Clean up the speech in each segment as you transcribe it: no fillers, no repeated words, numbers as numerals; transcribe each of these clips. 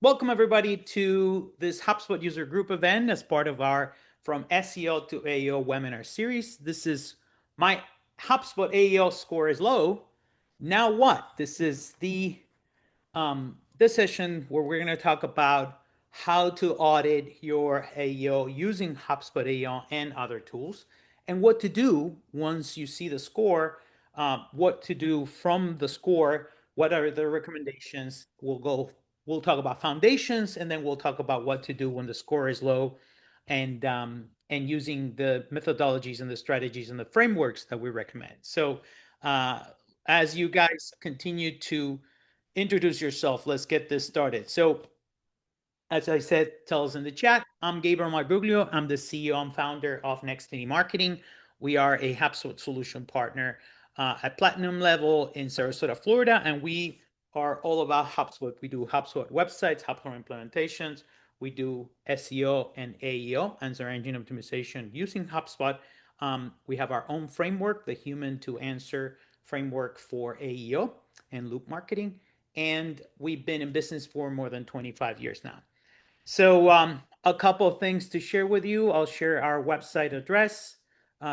Welcome everybody to this HubSpot user group event as part of our From SEO to AEO webinar series. This is my HubSpot AEO score is low. Now what? This is this session where we're going to talk about how to audit your AEO using HubSpot AEO and other tools, and what to do once you see the score, what to do from the score, what are the recommendations. We'll talk about foundations, and then we'll talk about what to do when the score is low, and using the methodologies and the strategies and the frameworks that we recommend. So as you guys continue to introduce yourself, let's get this started. So as I said, tell us in the chat, I'm Gabriel Marguglio. I'm the CEO and founder of Nextiny Marketing. We are a HubSpot solution partner at platinum level in Sarasota, Florida, and we are all about HubSpot. We do HubSpot websites, HubSpot implementations. We do SEO and AEO, answer engine optimization, using HubSpot. We have our own framework, the Human to Answer framework for AEO and loop marketing. And we've been in business for more than 25 years now. So a couple of things to share with you. I'll share our website address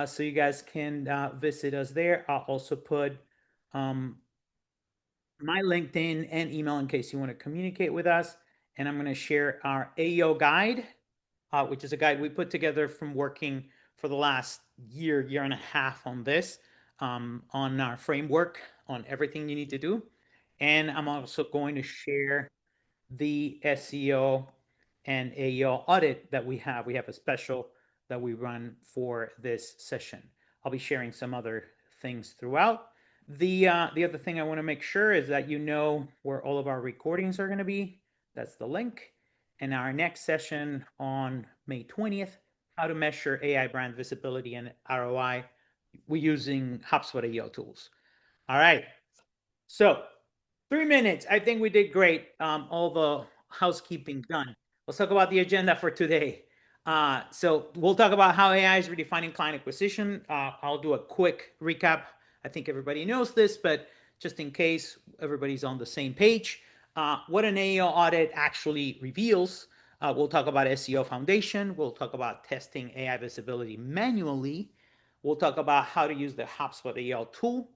so you guys can visit us there. I'll also put my LinkedIn and email in case you want to communicate with us. And I'm going to share our AEO guide, which is a guide we put together from working for the last year and a half on this, on our framework, on everything you need to do. And I'm also going to share the SEO and AEO audit that we have. We have a special that we run for this session. I'll be sharing some other things throughout. The other thing I want to make sure is that you know where all of our recordings are going to be. That's the link. And our next session on May 20th, how to measure AI brand visibility and ROI. We're using HubSpot AEO tools. All right. So 3 minutes. I think we did great. All the housekeeping done. Let's talk about the agenda for today. So we'll talk about how AI is redefining client acquisition. I'll do a quick recap. I think everybody knows this, but just in case everybody's on the same page, what an AEO audit actually reveals. We'll talk about SEO foundation. We'll talk about testing AI visibility manually. We'll talk about how to use the HubSpot AEO tool,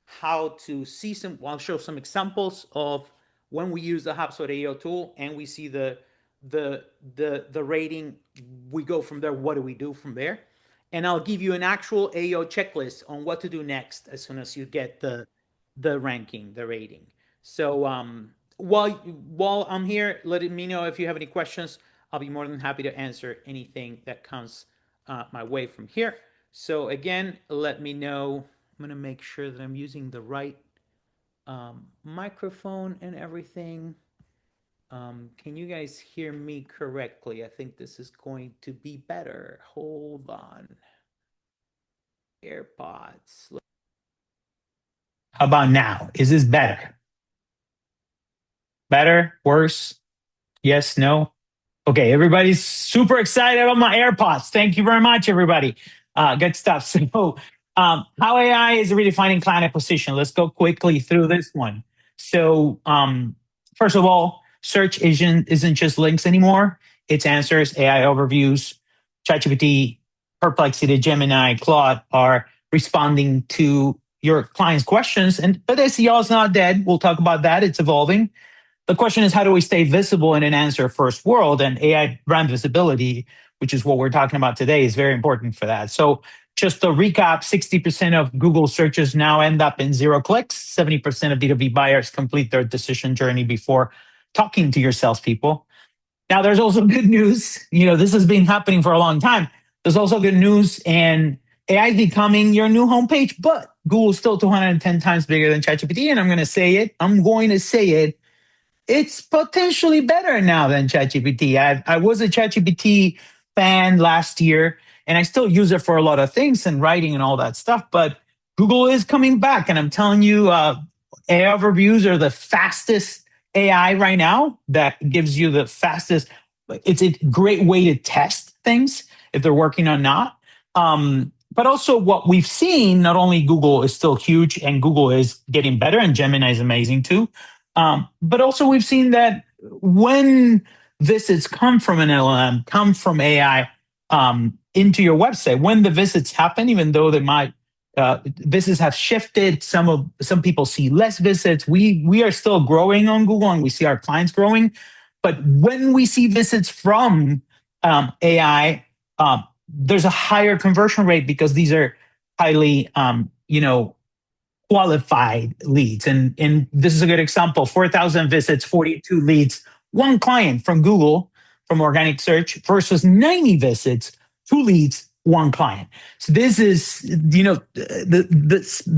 how to see I'll show some examples of when we use the HubSpot AEO tool and we see the rating. We go from there. What do we do from there? And I'll give you an actual AEO checklist on what to do next as soon as you get the ranking, the rating. So while I'm here, let me know if you have any questions. I'll be more than happy to answer anything that comes my way from here. So again, let me know. I'm going to make sure that I'm using the right microphone and everything. Can you guys hear me correctly? I think this is going to be better. Hold on. AirPods. How about now? Is this better? Better? Worse? Yes? No? Okay, everybody's super excited about my AirPods. Thank you very much, everybody. Good stuff. So how AI is redefining client acquisition. Let's go quickly through this one. So first of all, search isn't just links anymore. It's answers, AI overviews. ChatGPT, Perplexity, Gemini, Claude are responding to your client's questions. But SEO is not dead. We'll talk about that. It's evolving. The question is, how do we stay visible in an answer first world? And AI brand visibility, which is what we're talking about today, is very important for that. So just to recap, 60% of Google searches now end up in 0 clicks. 70% of B2B buyers complete their decision journey before talking to your salespeople. Now, there's also good news. This has been happening for a long time. There's also good news, and AI is becoming your new homepage, but Google's still 210 times bigger than ChatGPT, and I'm going to say it. It's potentially better now than ChatGPT. I was a ChatGPT fan last year, and I still use it for a lot of things and writing and all that stuff. But Google is coming back, and I'm telling you, AI overviews are the fastest AI right now. That gives you the fastest. It's a great way to test things if they're working or not. But also what we've seen, not only Google is still huge and Google is getting better and Gemini is amazing too. But also we've seen that when visits come from an LLM, come from AI into your website, when the visits happen, even though they might visits have shifted, some people see less visits. We are still growing on Google, and we see our clients growing. But when we see visits from AI, there's a higher conversion rate because these are highly, qualified leads. And this is a good example: 4,000 visits, 42 leads, one client from Google from organic search versus 90 visits, two leads, one client. So this is,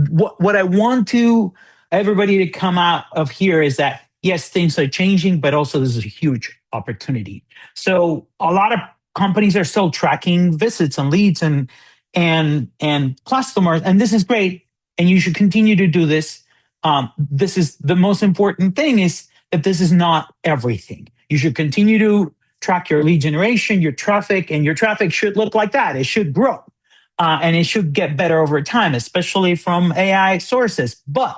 what I want to everybody to come out of here is that yes, things are changing, but also this is a huge opportunity. So a lot of companies are still tracking visits and leads and customers, and this is great, and you should continue to do this. This is the most important thing, is that this is not everything. You should continue to track your lead generation, your traffic, and your traffic should look like that. It should grow, and it should get better over time, especially from AI sources. But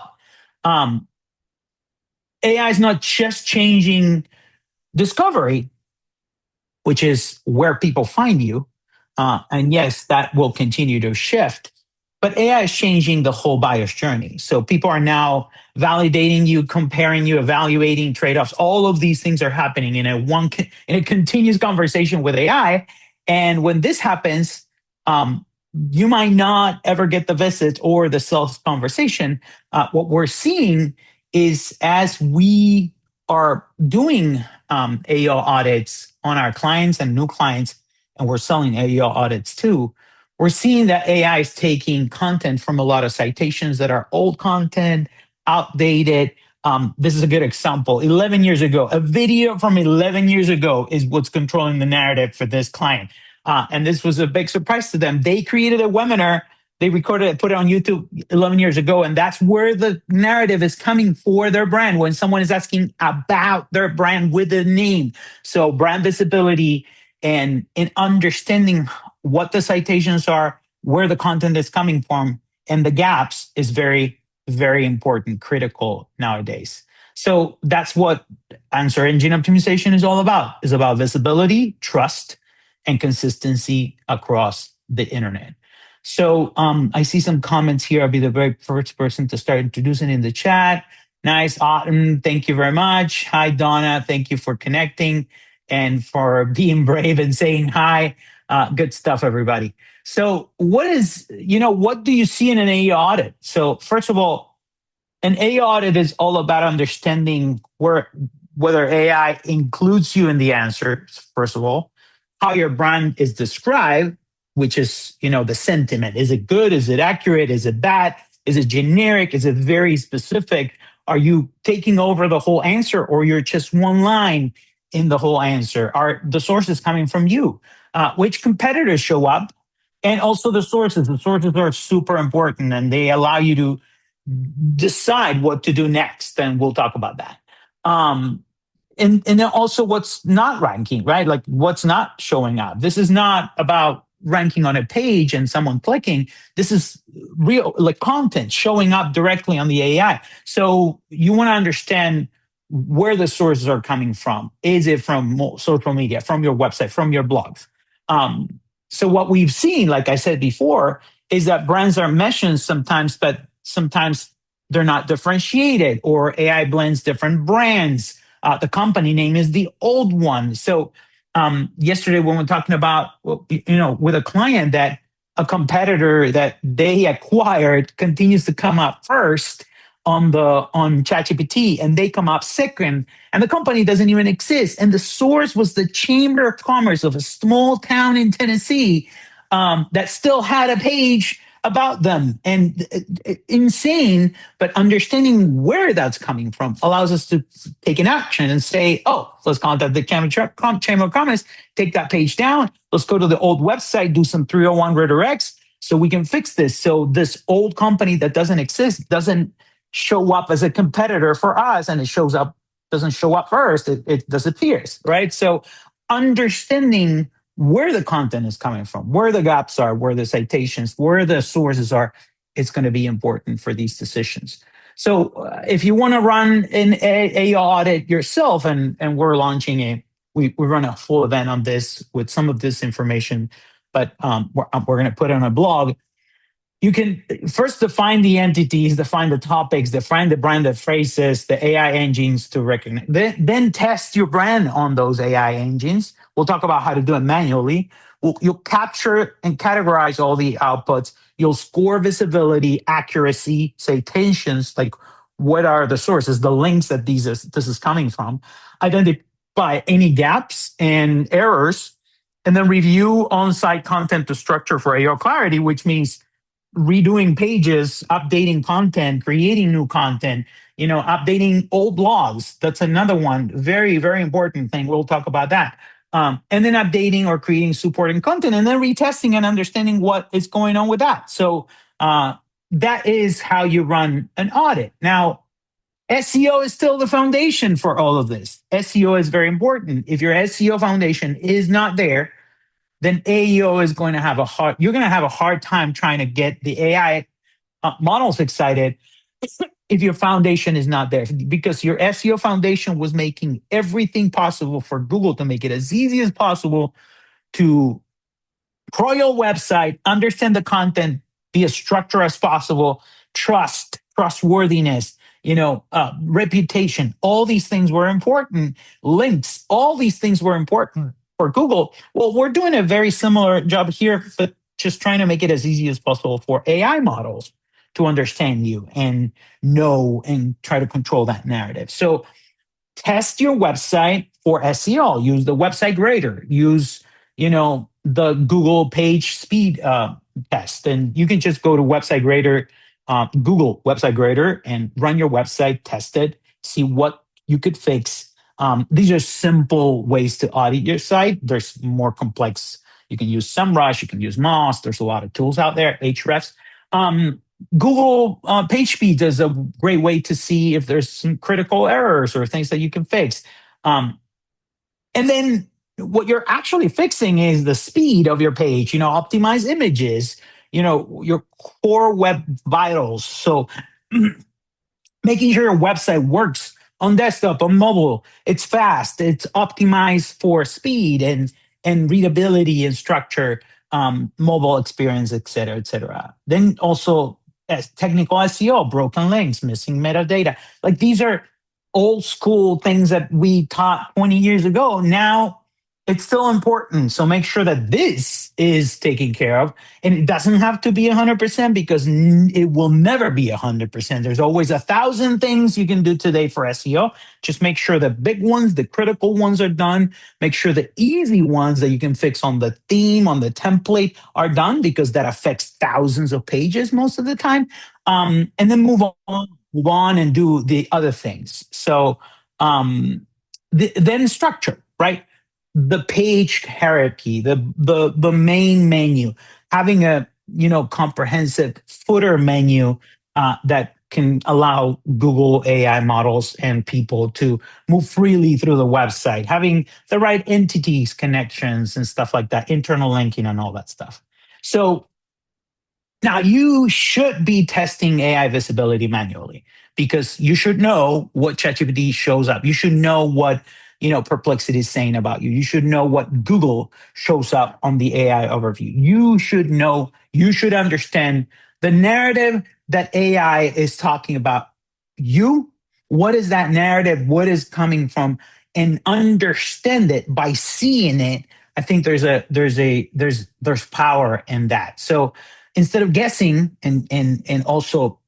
AI is not just changing discovery, which is where people find you. And yes, that will continue to shift. But AI is changing the whole buyer's journey. So people are now validating you, comparing you, evaluating trade-offs. All of these things are happening in a continuous conversation with AI. And when this happens, you might not ever get the visit or the sales conversation. What we're seeing is, as we are doing AEO audits on our clients and new clients, and we're selling AEO audits too, we're seeing that AI is taking content from a lot of citations that are old content, outdated. This is a good example. 11 years ago, a video from 11 years ago is what's controlling the narrative for this client. And this was a big surprise to them. They created a webinar, they recorded it, put it on YouTube 11 years ago, and that's where the narrative is coming for their brand when someone is asking about their brand with a name. So brand visibility and understanding what the citations are, where the content is coming from, and the gaps is very, very important, critical nowadays. So that's what answer engine optimization is all about. It's about visibility, trust, and consistency across the internet. So I see some comments here. I'll be the very first person to start introducing in the chat. Nice, Autumn. Thank you very much. Hi, Donna. Thank you for connecting and for being brave and saying hi. Good stuff, everybody. So what do you see in an AEO audit? So first of all, an AEO audit is all about understanding whether AI includes you in the answers, first of all, how your brand is described, which is, the sentiment. Is it good? Is it accurate? Is it bad? Is it generic? Is it very specific? Are you taking over the whole answer, or you're just one line in the whole answer? Are the sources coming from you? Which competitors show up? And also the sources. The sources are super important, and they allow you to decide what to do next. And we'll talk about that. And then also what's not ranking, right? Like what's not showing up. This is not about ranking on a page and someone clicking. This is real, like content showing up directly on the AI. So you want to understand where the sources are coming from. Is it from social media, from your website, from your blogs? So what we've seen, like I said before, is that brands are mentioned sometimes, but sometimes they're not differentiated, or AI blends different brands. The company name is the old one. So yesterday when we're talking about, with a client, that a competitor that they acquired continues to come up first on ChatGPT, and they come up second, and the company doesn't even exist. And the source was the Chamber of Commerce of a small town in Tennessee that still had a page about them. And insane, but understanding where that's coming from allows us to take an action and say, oh, let's contact the Chamber of Commerce, take that page down. Let's go to the old website, do some 301 redirects so we can fix this. So this old company that doesn't exist doesn't show up as a competitor for us, and doesn't show up first, it disappears, right? So understanding where the content is coming from, where the gaps are, where the citations, where the sources are, it's going to be important for these decisions. So if you want to run an AEO audit yourself, and we're launching we run a full event on this with some of this information, but we're going to put it on a blog. You can first define the entities, define the topics, define the branded phrases, the AI engines to recognize. Then test your brand on those AI engines. We'll talk about how to do it manually. You'll capture and categorize all the outputs. You'll score visibility, accuracy, citations, like what are the sources, the links that this is coming from. Identify any gaps and errors, and then review on-site content to structure for AO clarity, which means redoing pages, updating content, creating new content, updating old blogs. That's another one. Very, very important thing. We'll talk about that. And then updating or creating supporting content, and then retesting and understanding what is going on with that. So that is how you run an audit. Now, SEO is still the foundation for all of this. SEO is very important. If your SEO foundation is not there, then AEO is going to have you're going to have a hard time trying to get the AI models excited if your foundation is not there, because your SEO foundation was making everything possible for Google to make it as easy as possible to crawl your website, understand the content, be as structured as possible, trustworthiness, reputation. All these things were important. Links, all these things were important for Google. Well, we're doing a very similar job here, but just trying to make it as easy as possible for AI models to understand you and know and try to control that narrative. So test your website for SEO. Use the website grader. Use, the Google page speed test. And you can just go to website grader, Google website grader, and run your website, test it, see what you could fix. These are simple ways to audit your site. There's more complex. You can use SEMrush, you can use Moz. There's a lot of tools out there, Ahrefs. Google page speed is a great way to see if there's some critical errors or things that you can fix. And then what you're actually fixing is the speed of your page, optimize images, your core web vitals. So making sure your website works on desktop, on mobile, it's fast, it's optimized for speed and readability and structure, mobile experience, et cetera, et cetera. Then also as technical SEO, broken links, missing metadata. Like these are old school things that we taught 20 years ago. Now it's still important. So make sure that this is taken care of. And it doesn't have to be 100% because it will never be 100%. There's always 1,000 things you can do today for SEO. Just make sure the big ones, the critical ones are done. Make sure the easy ones that you can fix on the theme, on the template are done, because that affects thousands of pages most of the time. And then move on and do the other things. So then structure, right? The page hierarchy, the main menu, having a comprehensive footer menu that can allow Google AI models and people to move freely through the website, having the right entities, connections, and stuff like that, internal linking and all that stuff. So now you should be testing AI visibility manually, because you should know what ChatGPT shows up. You should know what Perplexity is saying about you. You should know what Google shows up on the AI overview. You should know, you should understand the narrative that AI is talking about you. What is that narrative? What is coming from? And understand it by seeing it. I think there's power in that. So instead of guessing and also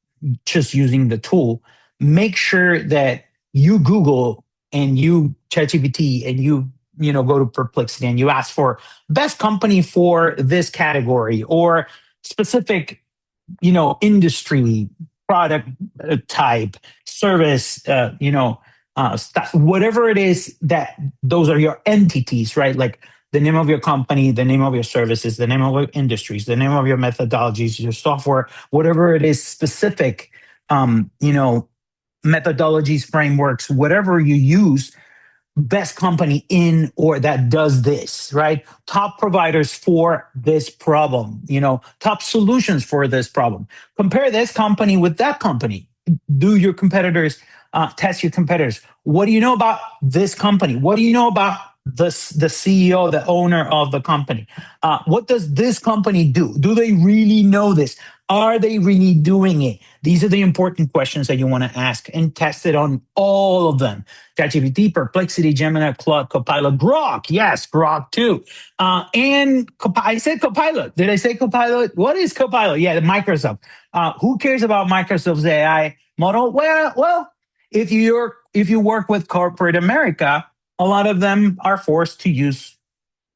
just using the tool, make sure that you Google and you ChatGPT and you go to Perplexity and you ask for best company for this category or specific industry, product type, service, stuff, whatever it is, that those are your entities, right? Like the name of your company, the name of your services, the name of your industries, the name of your methodologies, your software, whatever it is specific, methodologies, frameworks, whatever you use, best company in or that does this, right? Top providers for this problem, top solutions for this problem. Compare this company with that company. do your competitors, test your competitors. What do you know about this company? What do you know about the CEO, the owner of the company? What does this company do? Do they really know this? Are they really doing it? These are the important questions that you want to ask and test it on all of them. ChatGPT, Perplexity, Gemini, Claude, Copilot, Grok. Yes, Grok too. And I said Copilot. Did I say Copilot? What is Copilot? Yeah, Microsoft. Who cares about Microsoft's AI model? Well, if you work with corporate America, a lot of them are forced to use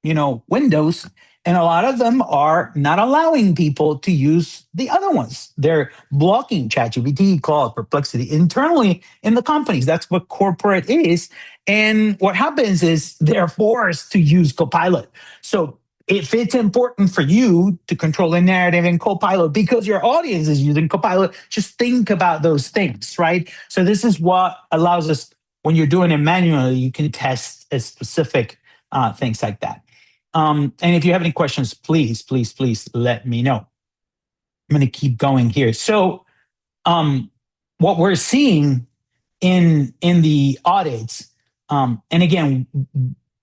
Windows, and a lot of them are not allowing people to use the other ones. They're blocking ChatGPT, Claude, Perplexity internally in the companies. That's what corporate is. And what happens is they're forced to use Copilot. So if it's important for you to control the narrative in Copilot because your audience is using Copilot, just think about those things, right? So this is what allows us, when you're doing it manually, you can test a specific things like that. And if you have any questions, please let me know. I'm going to keep going here. So, what we're seeing in the audits, and again,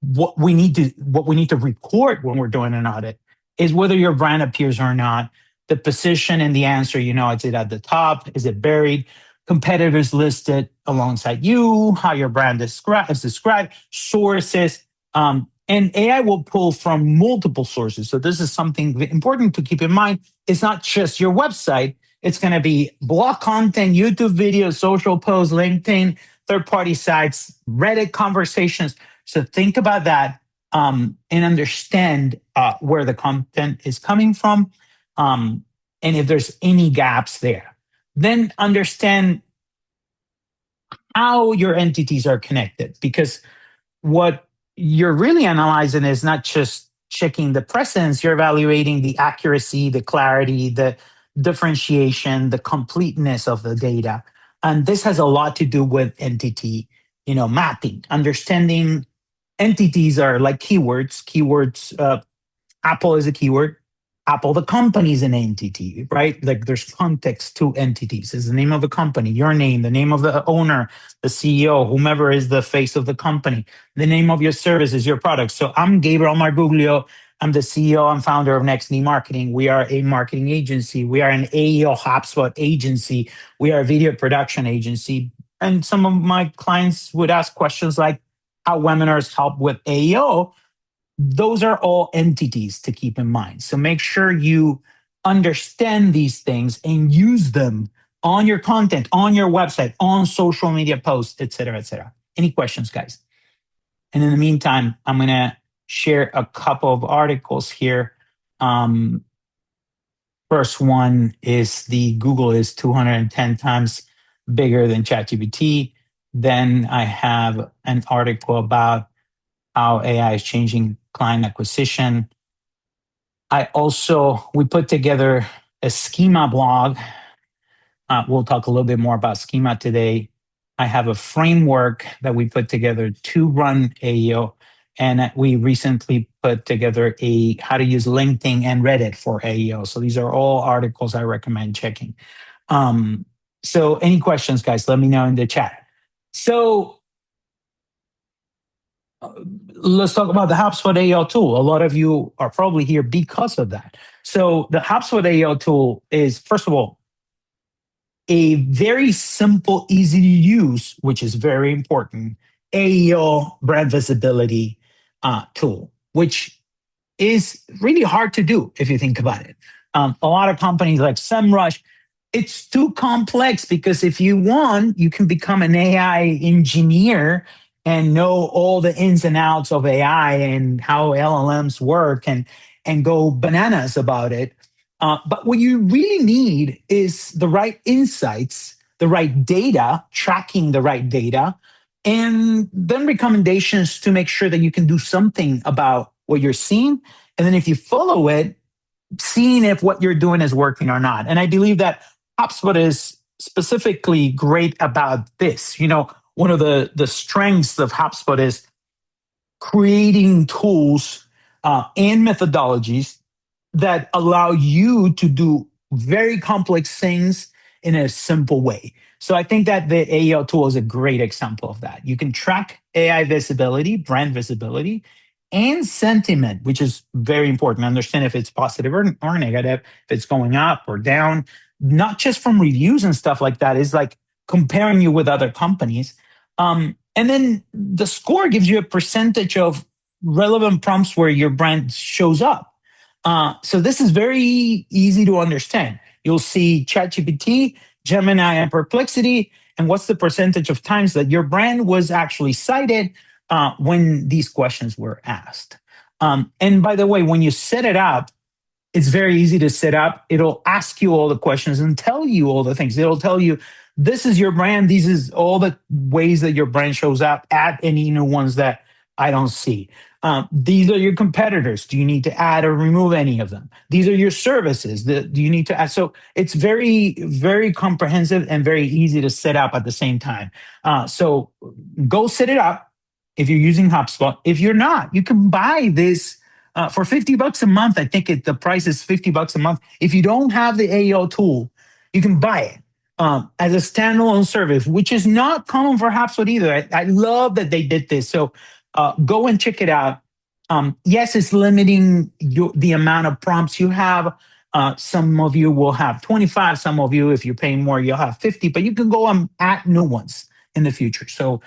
what we need to record when we're doing an audit is whether your brand appears or not, the position and the answer. Is it at the top? Is it buried? Competitors listed alongside you, how your brand is described, sources, and AI will pull from multiple sources. So this is something important to keep in mind. It's not just your website. It's going to be blog content, YouTube videos, social posts, LinkedIn, third-party sites, Reddit conversations. So think about that, and understand where the content is coming from, and if there's any gaps there. Then understand how your entities are connected, because what you're really analyzing is not just checking the presence, you're evaluating the accuracy, the clarity, the differentiation, the completeness of the data. And this has a lot to do with entity, mapping. Understanding entities are like keywords. Apple is a keyword. Apple, the company, is an entity, right? Like there's context to entities. Is the name of the company, your name, the name of the owner, the CEO, whomever is the face of the company, the name of your service is your product. So I'm Gabriel Marguglio. I'm the CEO and founder of Nextiny Marketing. We are a marketing agency. We are an AEO HubSpot agency. We are a video production agency. And some of my clients would ask questions like how webinars help with AEO. Those are all entities to keep in mind. So make sure you understand these things and use them on your content, on your website, on social media posts, et cetera, et cetera. Any questions, guys? And in the meantime, I'm going to share a couple of articles here. First one is the Google is 210 times bigger than ChatGPT. Then I have an article about how AI is changing client acquisition. We put together a schema blog. We'll talk a little bit more about schema today. I have a framework that we put together to run AEO. And we recently put together how to use LinkedIn and Reddit for AEO. So these are all articles I recommend checking. So any questions, guys, let me know in the chat. So let's talk about the HubSpot AEO tool. A lot of you are probably here because of that. So the HubSpot AEO tool is, first of all, a very simple, easy to use, which is very important, AEO brand visibility tool, which is really hard to do if you think about it. A lot of companies like SEMrush, it's too complex because if you want, you can become an AI engineer and know all the ins and outs of AI and how LLMs work and go bananas about it. But what you really need is the right insights, the right data, tracking the right data, and then recommendations to make sure that you can do something about what you're seeing. And then if you follow it, seeing if what you're doing is working or not. And I believe that HubSpot is specifically great about this. One of the strengths of HubSpot is creating tools and methodologies that allow you to do very complex things in a simple way. So I think that the AEO tool is a great example of that. You can track AI visibility, brand visibility, and sentiment, which is very important. Understand if it's positive or negative, if it's going up or down, not just from reviews and stuff like that. Is like comparing you with other companies. And then the score gives you a percentage of relevant prompts where your brand shows up. So this is very easy to understand. You'll see ChatGPT, Gemini, and Perplexity, and what's the percentage of times that your brand was actually cited when these questions were asked. And by the way, when you set it up, it's very easy to set up. It'll ask you all the questions and tell you all the things. It'll tell you, this is your brand. These is all the ways that your brand shows up. Add any new ones that I don't see. These are your competitors. Do you need to add or remove any of them? These are your services. Do you need to add? So it's very, very comprehensive and very easy to set up at the same time. So go set it up if you're using HubSpot. If you're not, you can buy this for $50 a month. I think the price is $50 a month. If you don't have the AEO tool, you can buy it as a standalone service, which is not common for HubSpot either. I love that they did this. So go and check it out. Yes, it's limiting the amount of prompts you have. Some of you will have 25. Some of you, if you're paying more, you'll have 50. But you can go and add new ones in the future. So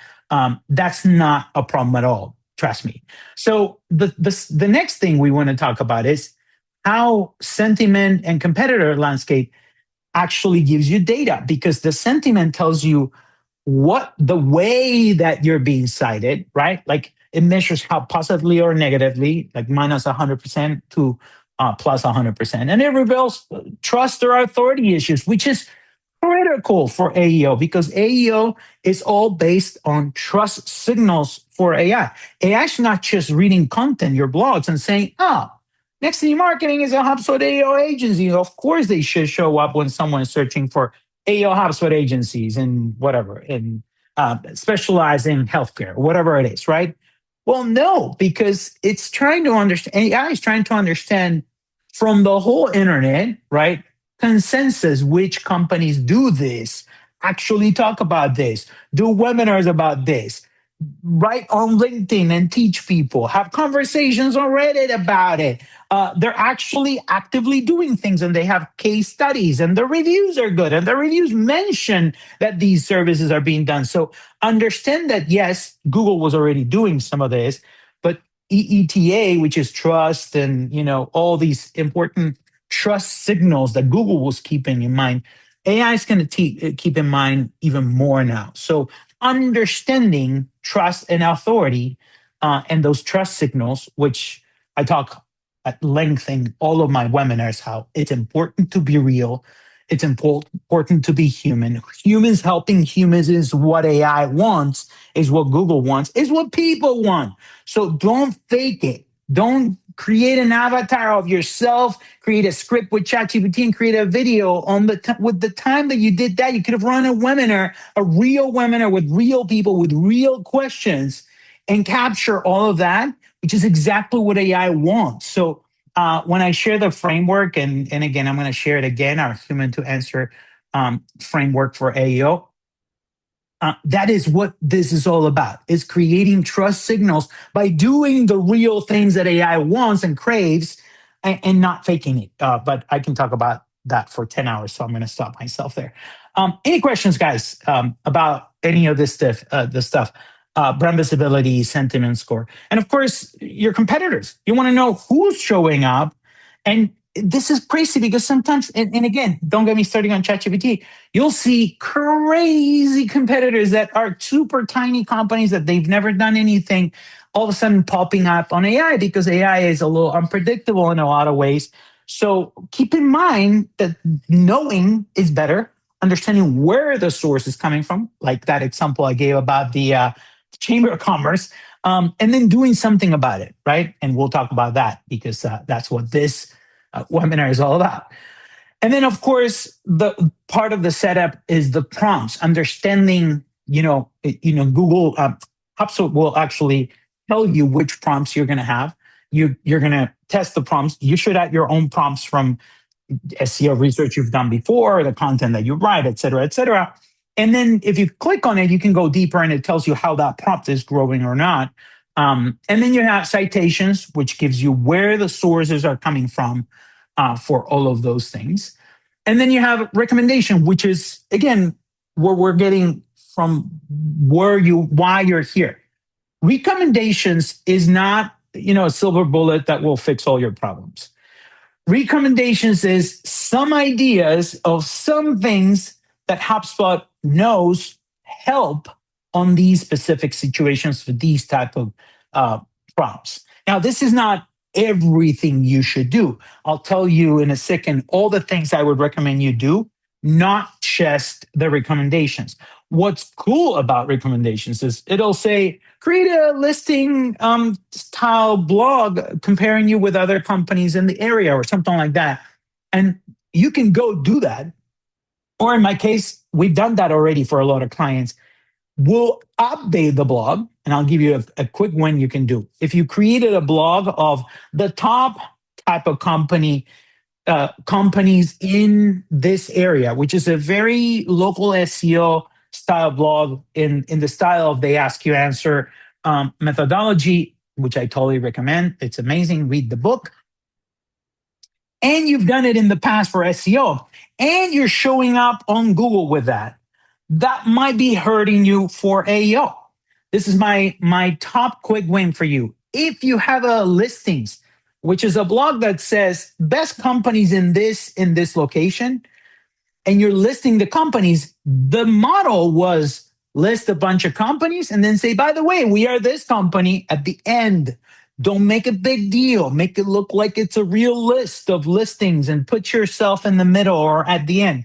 that's not a problem at all. Trust me. So the next thing we want to talk about is how sentiment and competitor landscape actually gives you data, because the sentiment tells you what the way that you're being cited, right? Like it measures how positively or negatively, like minus 100% to plus 100%. And it reveals trust or authority issues, which is critical for AEO, because AEO is all based on trust signals for AI. AI is not just reading content, your blogs, and saying, oh, Nextiny Marketing is a HubSpot AEO agency. Of course, they should show up when someone is searching for AEO HubSpot agencies and whatever, and specialize in healthcare, whatever it is, right? Well, no, because it's trying to understand, AI is trying to understand from the whole internet, right? Consensus, which companies do this, actually talk about this, do webinars about this, write on LinkedIn and teach people, have conversations on Reddit about it. They're actually actively doing things, and they have case studies, and the reviews are good, and the reviews mention that these services are being done. So understand that, yes, Google was already doing some of this, but EETA, which is trust, and all these important trust signals that Google was keeping in mind, AI is going to keep in mind even more now. So understanding trust and authority and those trust signals, which I talk at length in all of my webinars, how it's important to be real. It's important to be human. Humans helping humans is what AI wants, is what Google wants, is what people want. So don't fake it. Don't create an avatar of yourself, create a script with ChatGPT, and create a video on with the time that you did that. You could have run a webinar, a real webinar with real people with real questions, and capture all of that, which is exactly what AI wants. So when I share the framework, and again, I'm going to share it again, our human to answer framework for AEO, that is what this is all about, is creating trust signals by doing the real things that AI wants and craves, and not faking it. But I can talk about that for 10 hours, so I'm going to stop myself there. Any questions, guys, about any of this stuff, brand visibility, sentiment score, and of course, your competitors. You want to know who's showing up. And this is crazy because sometimes, and again, don't get me starting on ChatGPT, you'll see crazy competitors that are super tiny companies that they've never done anything, all of a sudden popping up on AI, because AI is a little unpredictable in a lot of ways. So keep in mind that knowing is better, understanding where the source is coming from, like that example I gave about the Chamber of Commerce, and then doing something about it, right? And we'll talk about that, because that's what this webinar is all about. And then, of course, the part of the setup is the prompts, understanding, Google, HubSpot will actually tell you which prompts you're going to have. You're going to test the prompts. You should add your own prompts from SEO research you've done before, the content that you write, et cetera, et cetera. And then if you click on it, you can go deeper and it tells you how that prompt is growing or not. And then you have citations, which gives you where the sources are coming from for all of those things. And then you have recommendation, which is, again, where we're getting from why you're here. Recommendations is not, a silver bullet that will fix all your problems. Recommendations is some ideas of some things that HubSpot knows help on these specific situations for these type of prompts. Now, this is not everything you should do. I'll tell you in a second all the things I would recommend you do, not just the recommendations. What's cool about recommendations is it'll say, create a listing style blog comparing you with other companies in the area or something like that. And you can go do that. Or in my case, we've done that already for a lot of clients. We'll update the blog, and I'll give you a quick one you can do. If you created a blog of the top type of companies in this area, which is a very local SEO style blog in the style of they ask you answer methodology, which I totally recommend. It's amazing. Read the book. And you've done it in the past for SEO, and you're showing up on Google with that. That might be hurting you for AEO. This is my top quick win for you. If you have a listings, which is a blog that says best companies in this location, and you're listing the companies, the model was list a bunch of companies and then say, by the way, we are this company at the end. Don't make a big deal. Make it look like it's a real list of listings and put yourself in the middle or at the end.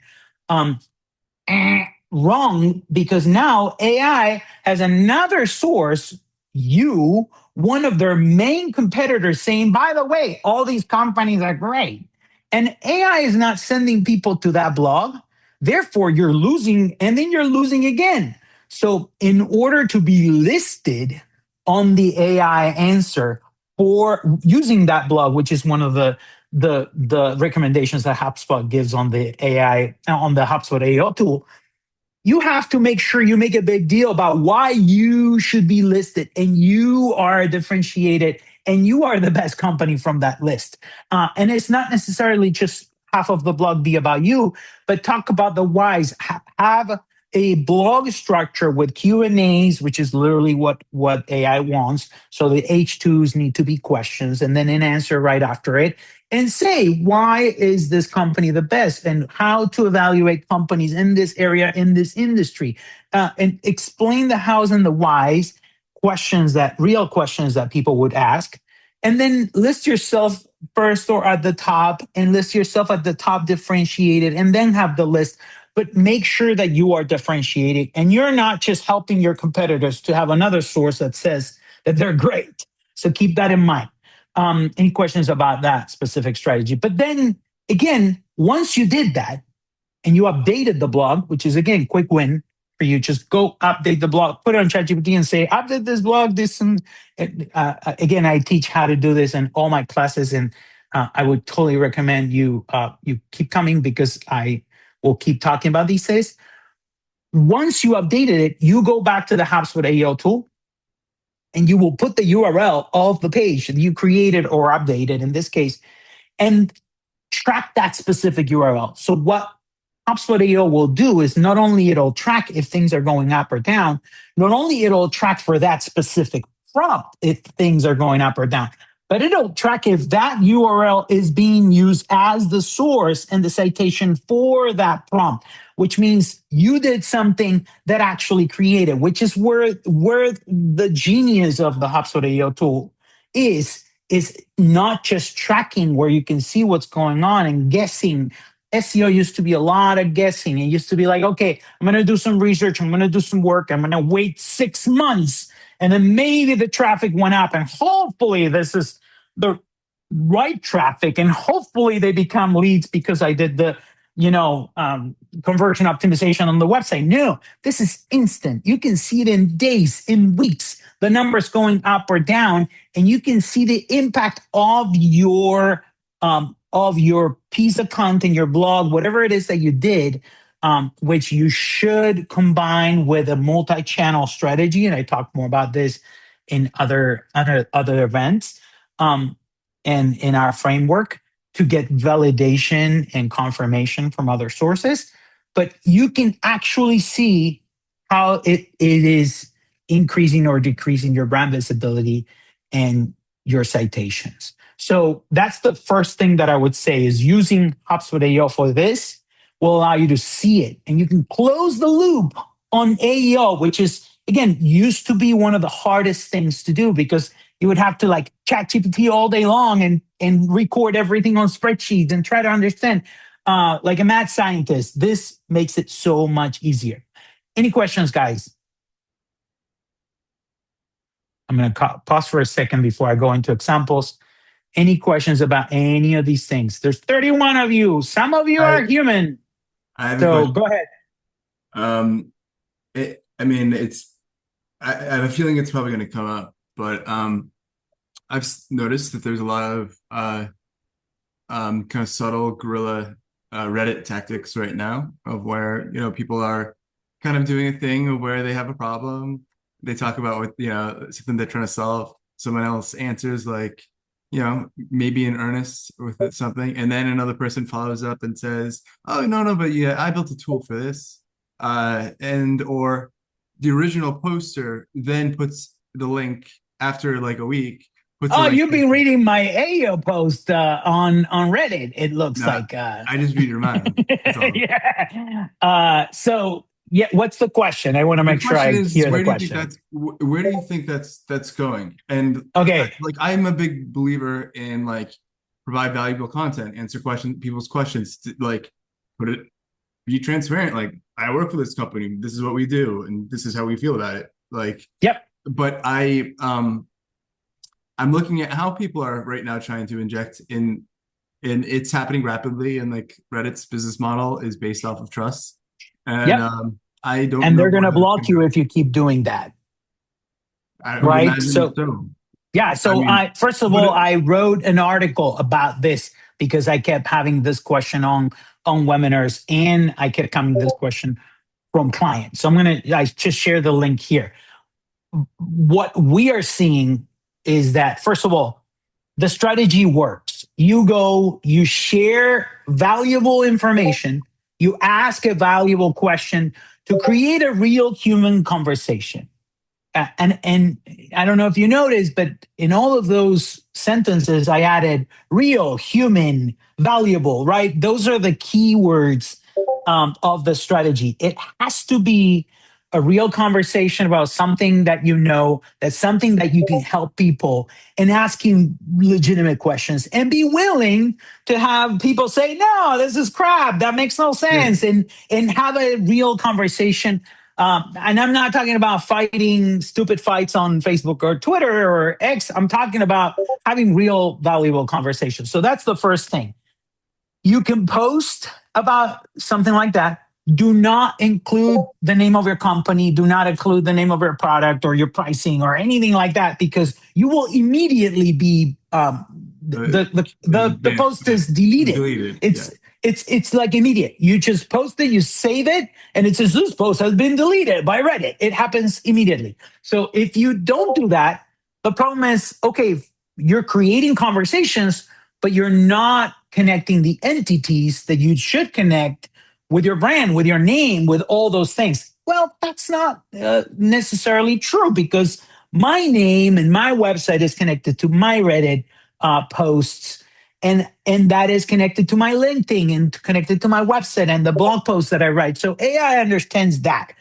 Wrong, because now AI has another source, one of their main competitors, saying, by the way, all these companies are great. And AI is not sending people to that blog. Therefore, you're losing, and then you're losing again. So in order to be listed on the AI answer for using that blog, which is one of the recommendations that HubSpot gives on the AI, on the HubSpot AEO tool, you have to make sure you make a big deal about why you should be listed and you are differentiated and you are the best company from that list. And it's not necessarily just half of the blog be about you, but talk about the whys. Have a blog structure with Q&As, which is literally what AI wants. So the H2s need to be questions and then an answer right after it. And say, why is this company the best and how to evaluate companies in this area, in this industry. And explain the hows and the whys, real questions that people would ask. And then list yourself first or at the top and list yourself at the top differentiated and then have the list. But make sure that you are differentiated and you're not just helping your competitors to have another source that says that they're great. So keep that in mind. Any questions about that specific strategy? But then again, once you did that and you updated the blog, which is again, quick win for you, just go update the blog, put it on ChatGPT and say, update this blog, this. And again, I teach how to do this in all my classes. And I would totally recommend you keep coming because I will keep talking about these things. Once you updated it, you go back to the HubSpot AEO tool and you will put the URL of the page that you created or updated in this case, and track that specific URL. So what HubSpot AEO will do is not only it'll track if things are going up or down, not only it'll track for that specific prompt if things are going up or down, but it'll track if that URL is being used as the source and the citation for that prompt, which means you did something that actually created, which is where the genius of the HubSpot AEO tool is not just tracking where you can see what's going on and guessing. SEO used to be a lot of guessing. It used to be like, okay, I'm going to do some research. I'm going to do some work. I'm going to wait 6 months. And then maybe the traffic went up and hopefully this is the right traffic and hopefully they become leads because I did the, conversion optimization on the website. No, this is instant. You can see it in days, in weeks, the numbers going up or down, and you can see the impact of your piece of content, your blog, whatever it is that you did, which you should combine with a multi-channel strategy. And I talk more about this in other events, and in our framework to get validation and confirmation from other sources. But you can actually see how it is increasing or decreasing your brand visibility and your citations. So that's the first thing that I would say is using HubSpot AEO for this will allow you to see it. And you can close the loop on AEO, which is, again, used to be one of the hardest things to do because you would have to like ChatGPT all day long and record everything on spreadsheets and try to understand. Like a mad scientist, this makes it so much easier. Any questions, guys? I'm going to pause for a second before I go into examples. Any questions about any of these things? There's 31 of you. Some of you are I human. I have a So question. go ahead. I mean, I have a feeling it's probably going to come up, but noticed that there's a lot of kind of subtle guerrilla Reddit tactics right now of where, people are kind of doing a thing of where they have a problem. They talk about what, something they're trying to solve. Someone else answers like, maybe in earnest with something. And then another person follows up and says, oh, no, but yeah, I built a tool for this. Or the original poster then puts the link after like a week, puts a Oh, link. you've been reading my AEO post on Reddit. It looks No, like. I just read your mind. That's all. Yeah. So yeah, what's the question? I want to The make sure question I is, hear the question. where do you think that's going? And Okay. like, I'm a big believer in like provide valuable content, answer people's questions, like put it, be transparent. Like, I work for this company. This is what we do, and this is how we feel about it. Like, Yep. but I'm looking at how people are right now trying to inject in, and it's happening rapidly. And like Reddit's business model is based off of trust, and Yep. I don't And know they're going to where that's block going to you go. if you keep doing that. I would Right. imagine So so. yeah. I So mean, I first of but all, I wrote an article about this because I kept having this question on webinars, and I kept coming this question from clients. So I just share the link here. What we are seeing is that, first of all, the strategy works. You go, you share valuable information, you ask a valuable question to create a real human conversation. And I don't know if you noticed, but in all of those sentences, I added real, human, valuable, right? Those are the key words of the strategy. It has to be a real conversation about something that you know, that's something that you can help people, and asking legitimate questions and be willing to have people say, no, this is crap. That makes no yeah, sense. And have a real conversation. And I'm not talking about fighting stupid fights on Facebook or Twitter or X. I'm talking about having real valuable conversations. So that's the first thing. You can post about something like that. Do not include the name of your company. Do not include the name of your product or your pricing or anything like that, because you will immediately be the post is deleted. deleted. Yeah. It's like immediate. You just post it, you save it, and it says this post has been deleted by Reddit. It happens immediately. So if you don't do that, the problem is, okay, you're creating conversations, but you're not connecting the entities that you should connect with your brand, with your name, with all those things. Well, that's not necessarily true, because my name and my website is connected to my Reddit posts, and that is connected to my LinkedIn and connected to my website and the blog posts that I write. So AI understands that.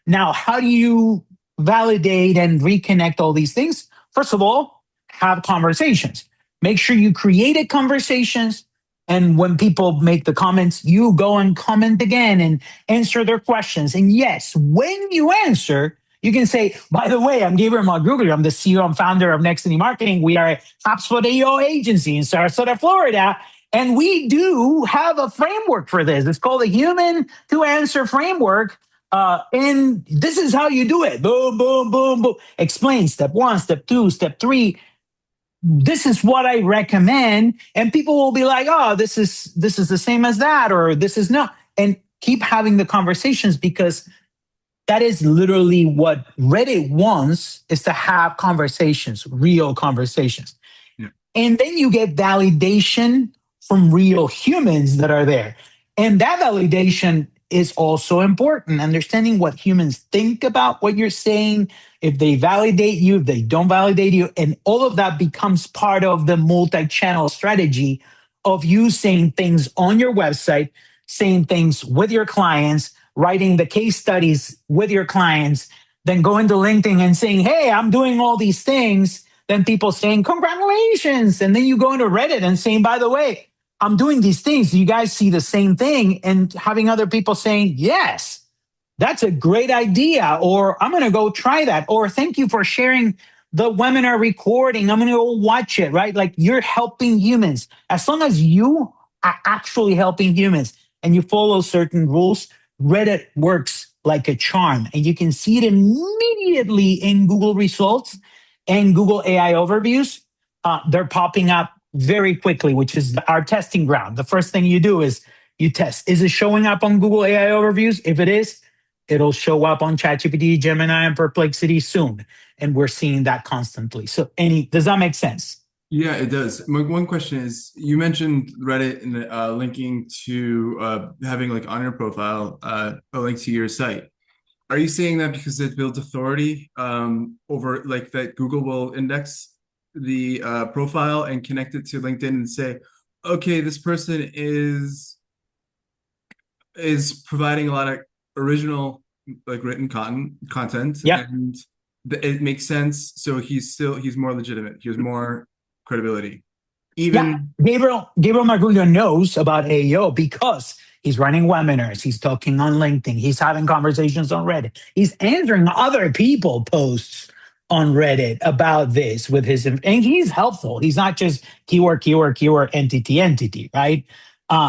Now, how do you validate and reconnect all these things? First of all, have conversations. Make sure you created conversations. And when people make the comments, you go and comment again and answer their questions. And yes, when you answer, you can say, by the way, I'm Gabriel Malgruglia. I'm the CEO and founder of Nextiny Marketing. We are a HubSpot AEO agency in Sarasota, Florida. And we do have a framework for this. It's called the Human to Answer Framework. And this is how you do it. Boom, boom, boom, boom. Explain step one, step two, step three. this is what I recommend, and people will be like, oh, this is the same as that, or this is not, and keep having the conversations, because that is literally what Reddit wants, is to have conversations, real conversations. Yeah. And then you get validation from real humans that are there. And that validation is also important. Understanding what humans think about what you're saying, if they validate you, if they don't validate you, and all of that becomes part of the multi channel strategy of you saying things on your website, saying things with your clients, writing the case studies with your clients, then going to LinkedIn and saying, hey, I'm doing all these things. Then people saying, congratulations. And then you go into Reddit and saying, by the way, I'm doing these things. You guys see the same thing, and having other people saying, yes, that's a great idea, or I'm going to go try that, or thank you for sharing the webinar recording. I'm going to go watch it, right? Like, you're helping humans. As long as you are actually helping humans and you follow certain rules, Reddit works like a charm, and you can see it immediately in Google results and Google AI overviews. They're popping up very quickly, which is our testing ground. The first thing you do is you test. Is it showing up on Google AI overviews? If it is, it'll show up on ChatGPT, Gemini, and Perplexity soon. And we're seeing that constantly. So does that make sense? Yeah, it does. My one question is, you mentioned Reddit and linking to having like on your profile a link to your site. Are you saying that because it builds authority over like that Google will index the profile and connect it to LinkedIn and say, okay, this person is providing a lot of original like written content, Yep. and it makes sense. So he's more legitimate. He has more credibility. Yeah, Even Gabriel Marguglio knows about AEO because he's running webinars, he's talking on LinkedIn, he's having conversations on Reddit, he's answering other people posts on Reddit about this with his, and he's helpful. He's not just keyword, entity, right?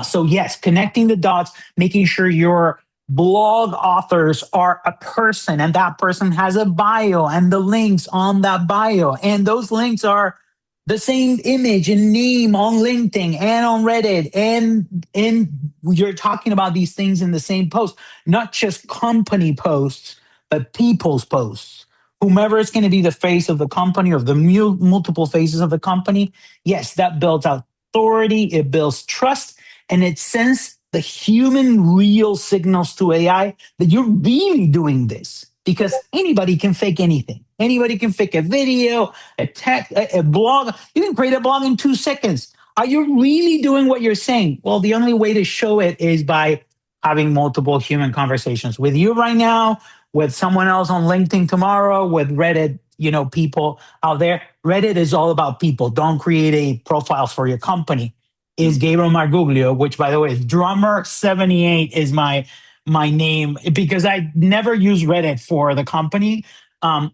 So yes, connecting the dots, making sure your blog authors are a person, and that person has a bio and the links on that bio, and those links are the same image and name on LinkedIn and on Reddit, and you're talking about these things in the same post, not just company posts, but people's posts. Whomever is going to be the face of the company, or the multiple faces of the company, yes, that builds authority, it builds trust, and it sends the human real signals to AI that you're really doing this, because anybody can fake anything. Anybody can fake a video, a text, a blog. You can create a blog in 2 seconds. Are you really doing what you're saying? Well, the only way to show it is by having multiple human conversations with you right now, with someone else on LinkedIn tomorrow, with Reddit, people out there. Reddit is all about people. Don't create a profile for your company. Is Gabriel Marguglio, which, by the way, Drummer78 is my name, because I never use Reddit for the company.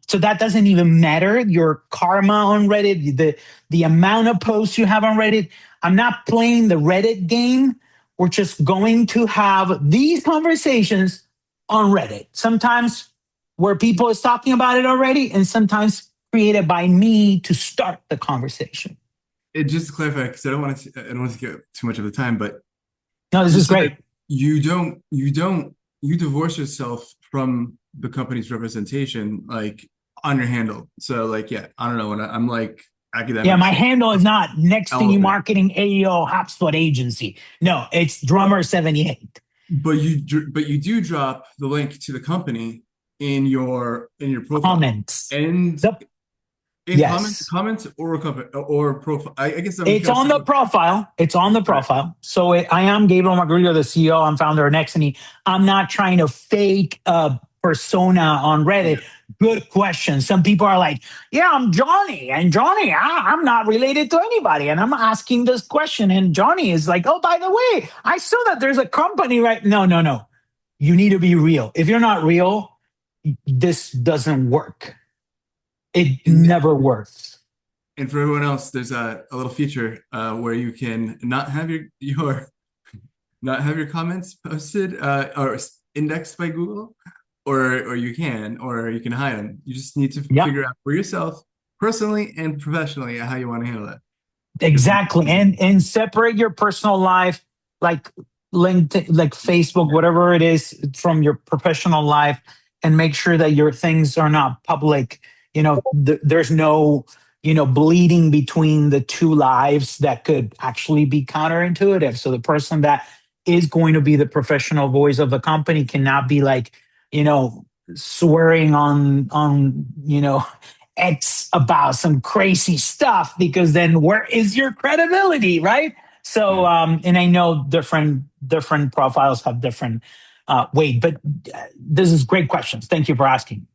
So that doesn't even matter. Your karma on Reddit, the amount of posts you have on Reddit. I'm not playing the Reddit game. We're just going to have these conversations on Reddit. Sometimes where people is talking about it already, and sometimes created by me to start the conversation. just to clarify, because I don't want to get too much of the time, but No, this is great. You divorce yourself from the company's representation, like on your handle. So like, yeah, I don't know, when I'm like academic. Yeah, my handle is not Nextiny Marketing AEO HubSpot Agency. No, it's Drummer78. But you do drop the link to the company in your profile Comments. and yes. comments or profile. I guess it's on the profile. It's on the profile. Right. So I am Gabriel Marguglio, the CEO. I'm founder of Nextiny. I'm not trying to fake a persona on Reddit. Good question. Some people are like, yeah, I'm Johnny. And Johnny, I'm not related to anybody. And I'm asking this question. And Johnny is like, oh, by the way, I saw that there's a company, right? No. You need to be real. If you're not real, this doesn't work. It never works. And for everyone else, there's a little feature where you can not have your comments posted or indexed by Google, or you can hide them. You just need to figure out for yourself personally and professionally how you want to handle that. Exactly. And separate your personal life, like LinkedIn, like Facebook, whatever it is, from your professional life, and make sure that your things are not public. There's no, bleeding between the two lives that could actually be counterintuitive. So the person that is going to be the professional voice of the company cannot be like, you know, swearing on, X about some crazy stuff, because then where is your credibility, right? So, Yeah. and I know different profiles have different weight, but this is great questions. Thank you for asking.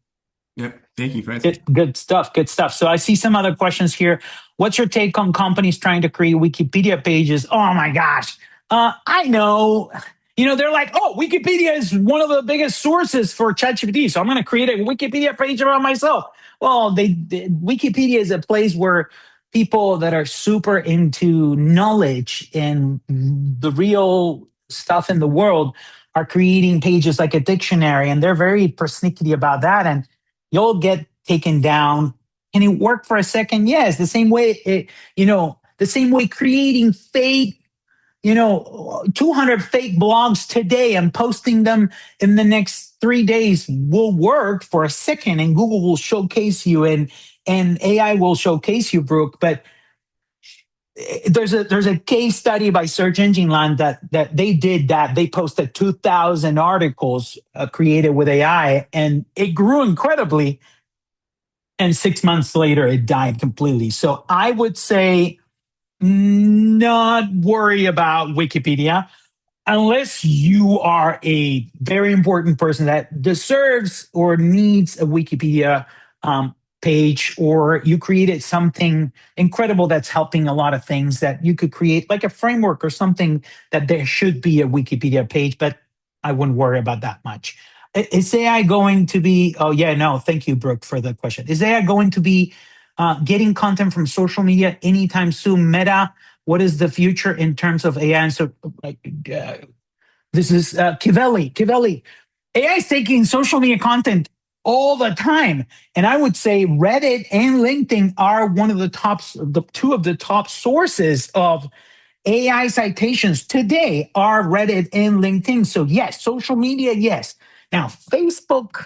Yep. Thank you for answering. Good stuff. Good stuff. So I see some other questions here. What's your take on companies trying to create Wikipedia pages? Oh my gosh. I know. They're like, oh, Wikipedia is one of the biggest sources for ChatGPT, so I'm going to create a Wikipedia page about myself. Well, Wikipedia is a place where people that are super into knowledge and the real stuff in the world are creating pages like a dictionary, and they're very persnickety about that. And you'll get taken down. Can it work for a second? Yes. The same way creating fake, 200 fake blogs today and posting them in the next 3 days will work for a second, and Google will showcase you, and AI will showcase you, Brooke. But there's a case study by Search Engine Land that they did that. They posted 2,000 articles created with AI, and it grew incredibly. And 6 months later, it died completely. So I would say not worry about Wikipedia unless you are a very important person that deserves or needs a Wikipedia page, or you created something incredible that's helping a lot of things, that you could create like a framework or something, that there should be a Wikipedia page. But I wouldn't worry about that much. Is AI going to be? Oh yeah, no. Thank you, Brooke, for the question. Is AI going to be getting content from social media anytime soon? Meta, what is the future in terms of AI? And so, like, this is Kivelli. Kivelli, AI is taking social media content all the time, and I would say Reddit and LinkedIn are one of the two of the top sources of AI citations today are Reddit and LinkedIn. So yes, social media, yes. Now Facebook,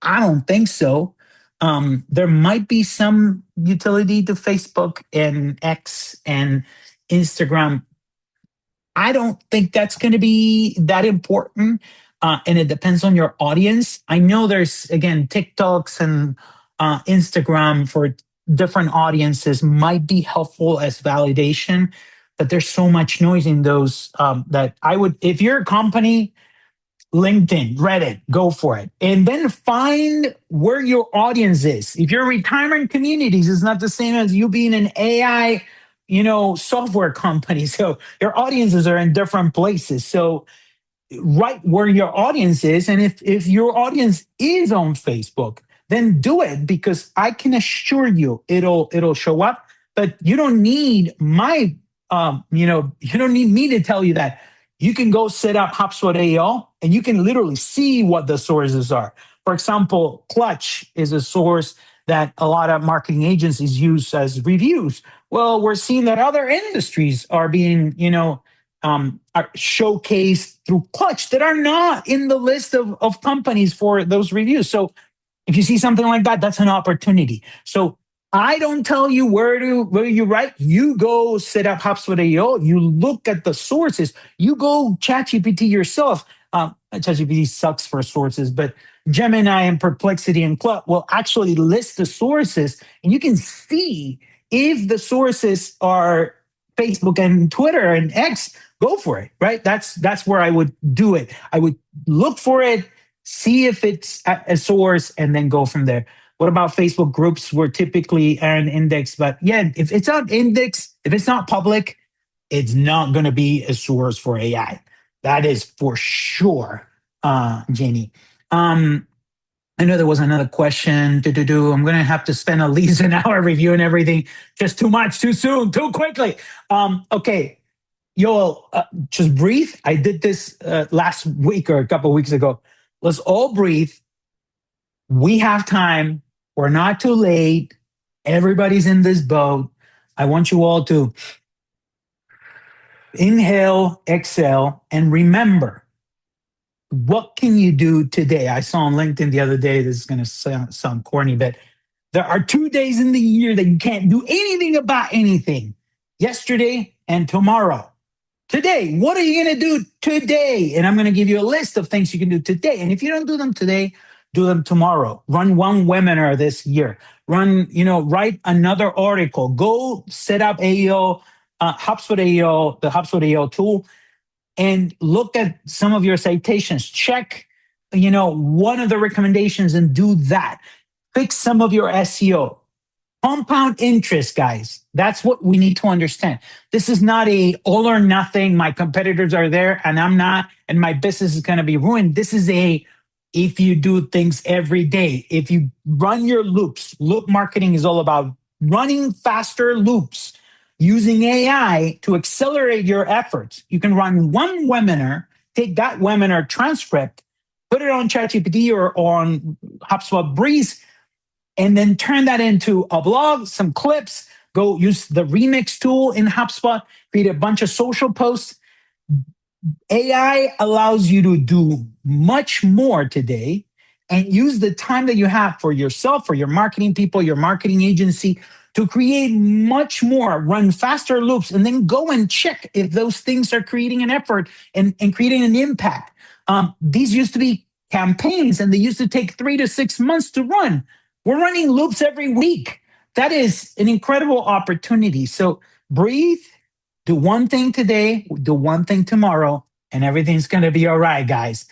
I don't think so. There might be some utility to Facebook and X and Instagram. I don't think that's going to be that important. And it depends on your audience. I know there's, again, TikToks and Instagram for different audiences might be helpful as validation, but there's so much noise in those that I would, if you're a company, LinkedIn, Reddit, go for it. And then find where your audience is. If you're retirement communities, it's not the same as you being an AI, software company. So your audiences are in different places. So right where your audience is. And if your audience is on Facebook, then do it, because I can assure you it'll show up. But you don't need you don't need me to tell you that. You can go set up HubSpot AEO and you can literally see what the sources are. For example, Clutch is a source that a lot of marketing agencies use as reviews. Well, we're seeing that other industries are being, are showcased through Clutch that are not in the list of companies for those reviews. So if you see something like that, that's an opportunity. So I don't tell you where you write. You go set up HubSpot AEO. You look at the sources. You go ChatGPT yourself. ChatGPT sucks for sources, but Gemini and Perplexity and Clut will actually list the sources, and you can see if the sources are Facebook and Twitter and X. Go for it, right? That's where I would do it. I would look for it, see if it's a source, and then go from there. What about Facebook groups? Were typically an index, but yeah, if it's not index, if it's not public, it's not going to be a source for AI. That is for sure, Jenny. I know there was another question. I'm going to have to spend at least an hour reviewing everything. Just too much, too soon, too quickly. Okay, Yoel, just breathe. I did this last week or a couple of weeks ago. Let's all breathe. We have time. We're not too late. Everybody's in this boat. I want you all to inhale, exhale, and remember, what can you do today? I saw on LinkedIn the other day, this is going to sound corny, but there are 2 days in the year that you can't do anything about anything. Yesterday and tomorrow. Today, what are you going to do today? And I'm going to give you a list of things you can do today. And if you don't do them today, do them tomorrow. Run one webinar this year. Write another article. Go set up AEO, HubSpot AEO, the HubSpot AEO tool, and look at some of your citations. Check, one of the recommendations and do that. Fix some of your SEO. Compound interest, guys. That's what we need to understand. This is not a all or nothing. My competitors are there and I'm not, and my business is going to be ruined. This is if you do things every day, if you run your loops, loop marketing is all about running faster loops using AI to accelerate your efforts. You can run one webinar, take that webinar transcript, put it on ChatGPT or on HubSpot Breeze, and then turn that into a blog, some clips, go use the remix tool in HubSpot, create a bunch of social posts. AI allows you to do much more today and use the time that you have for yourself, for your marketing people, your marketing agency, to create much more, run faster loops, and then go and check if those things are creating an effort and creating an impact. These used to be campaigns and they used to take 3 to 6 months to run. We're running loops every week. That is an incredible opportunity. So breathe, do one thing today, do one thing tomorrow, and everything's going to be all right, guys.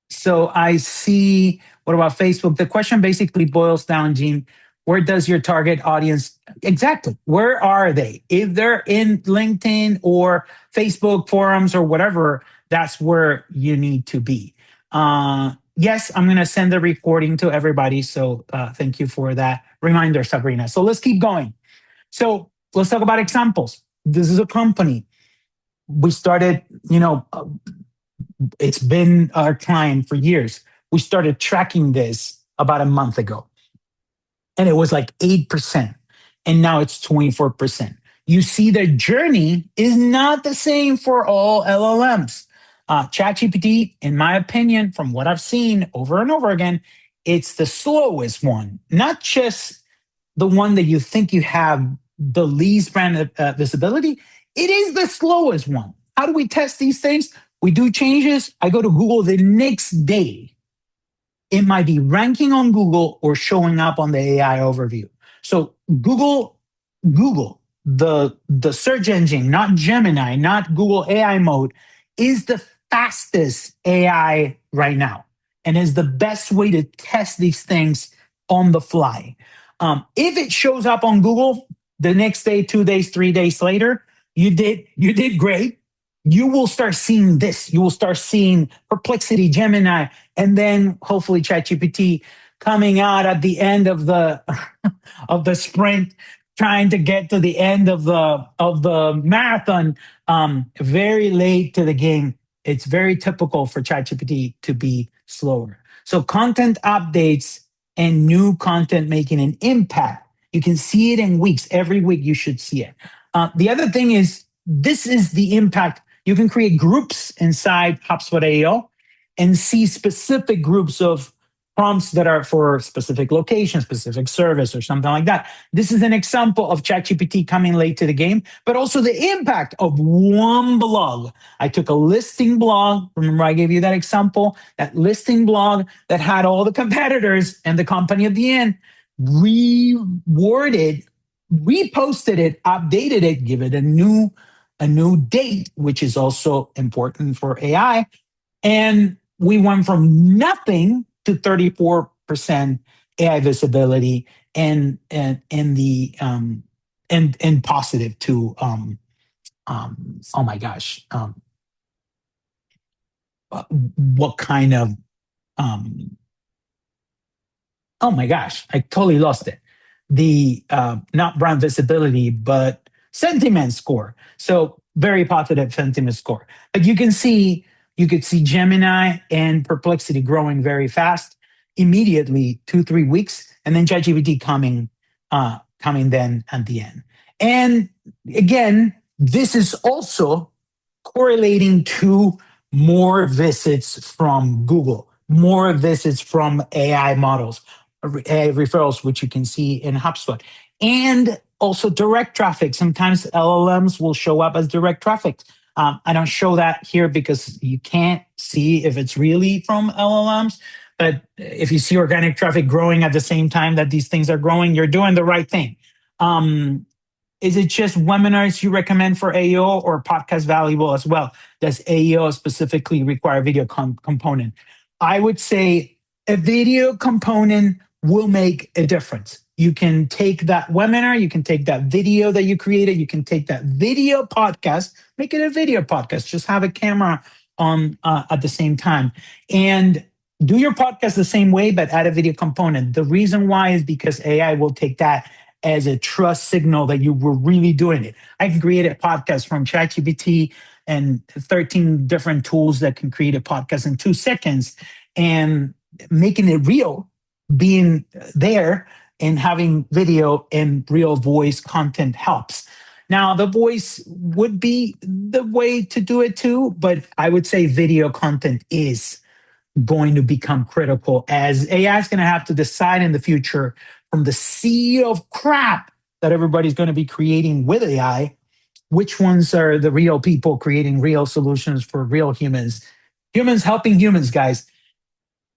So I see, what about Facebook? The question basically boils down, Gene, where does your target audience, exactly, where are they? If they're in LinkedIn or Facebook forums or whatever, that's where you need to be. Yes, I'm going to send the recording to everybody. So thank you for that reminder, Sabrina. So let's keep going. So let's talk about examples. This is a company. We started, it's been our client for years. We started tracking this about a month ago. And it was like 8%. And now it's 24%. You see, the journey is not the same for all LLMs. ChatGPT, in my opinion, from what I've seen over and over again, it's the slowest one, not just the one that you think you have the least brand visibility. It is the slowest one. How do we test these things? We do changes. I go to Google the next day. It might be ranking on Google or showing up on the AI overview. So Google, the search engine, not Gemini, not Google AI mode, is the fastest AI right now and is the best way to test these things on the fly. If it shows up on Google the next day, 2 days, 3 days later, you did great. You will start seeing this. You will start seeing Perplexity, Gemini, and then hopefully ChatGPT coming out at the end of the of the sprint, trying to get to the end of the marathon. Very late to the game. It's very typical for ChatGPT to be slower. So content updates and new content making an impact. You can see it in weeks. Every week you should see it. The other thing is, this is the impact. You can create groups inside HubSpot AEO and see specific groups of prompts that are for specific location, specific service, or something like that. This is an example of ChatGPT coming late to the game, but also the impact of one blog. I took a listing blog. Remember, I gave you that example, that listing blog that had all the competitors and the company at the end, reworded, reposted it, updated it, give it a new date, which is also important for AI. And we went from nothing to 34% AI visibility and positive to oh my gosh, what kind of oh my gosh, I totally lost it. The not brand visibility, but sentiment score. So very positive sentiment score. But you could see Gemini and Perplexity growing very fast, immediately 2-3 weeks, and then ChatGPT coming coming then at the end. And again, this is also correlating to more visits from Google, more visits from AI models, AI referrals, which you can see in HubSpot, and also direct traffic. Sometimes LLMs will show up as direct traffic. I don't show that here because you can't see if it's really from LLMs. But if you see organic traffic growing at the same time that these things are growing, you're doing the right thing. Is it just webinars you recommend for AEO or podcast valuable as well? Does AEO specifically require a video component? I would say a video component will make a difference. You can take that webinar, you can take that video that you created, you can take that video podcast, make it a video podcast, just have a camera on at the same time. And do your podcast the same way, but add a video component. The reason why is because AI will take that as a trust signal that you were really doing it. I can create a podcast from ChatGPT and 13 different tools that can create a podcast in 2 seconds, and making it real, being there and having video and real voice content helps. Now, the voice would be the way to do it too, but I would say video content is going to become critical, as AI is going to have to decide in the future from the sea of crap that everybody's going to be creating with AI, which ones are the real people creating real solutions for real humans. Humans helping humans, guys.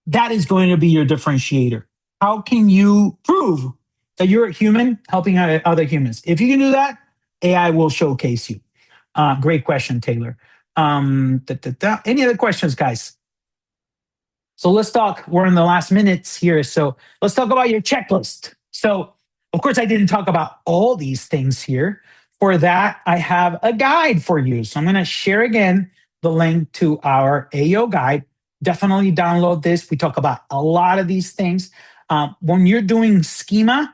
That is going to be your differentiator. How can you prove that you're a human helping other humans? If you can do that, AI will showcase you. Great question, Taylor. Any other questions, guys? So let's talk. We're in the last minutes here. So let's talk about your checklist. So, of course, I didn't talk about all these things here. For that, I have a guide for you. So I'm going to share again the link to our AEO guide. Definitely download this. We talk about a lot of these things. When you're doing schema,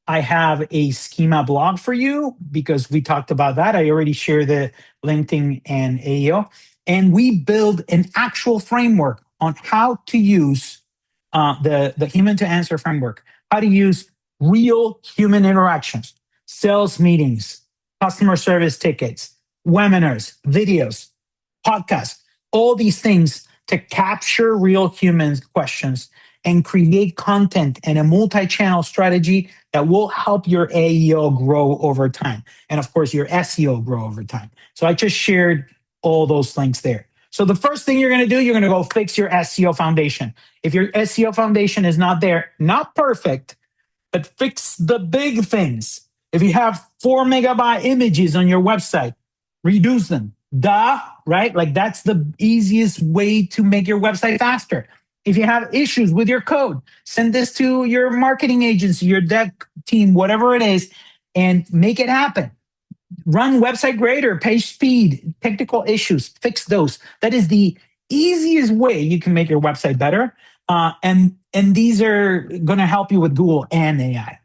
I have a schema blog for you because we talked about that. I already shared the LinkedIn and AEO. And we build an actual framework on how to use the human to answer framework, how to use real human interactions, sales meetings, customer service tickets, webinars, videos, podcasts, all these things to capture real humans' questions and create content and a multi-channel strategy that will help your AEO grow over time. And of course, your SEO grow over time. So I just shared all those links there. So the first thing you're going to do, you're going to go fix your SEO foundation. If your SEO foundation is not there, not perfect, but fix the big things. If you have 4 megabyte images on your website, reduce them. Right? Like that's the easiest way to make your website faster. If you have issues with your code, send this to your marketing agency, your dev team, whatever it is, and make it happen. Run website grader, page speed, technical issues, fix those. That is the easiest way you can make your website better. And these are going to help you with Google and AI.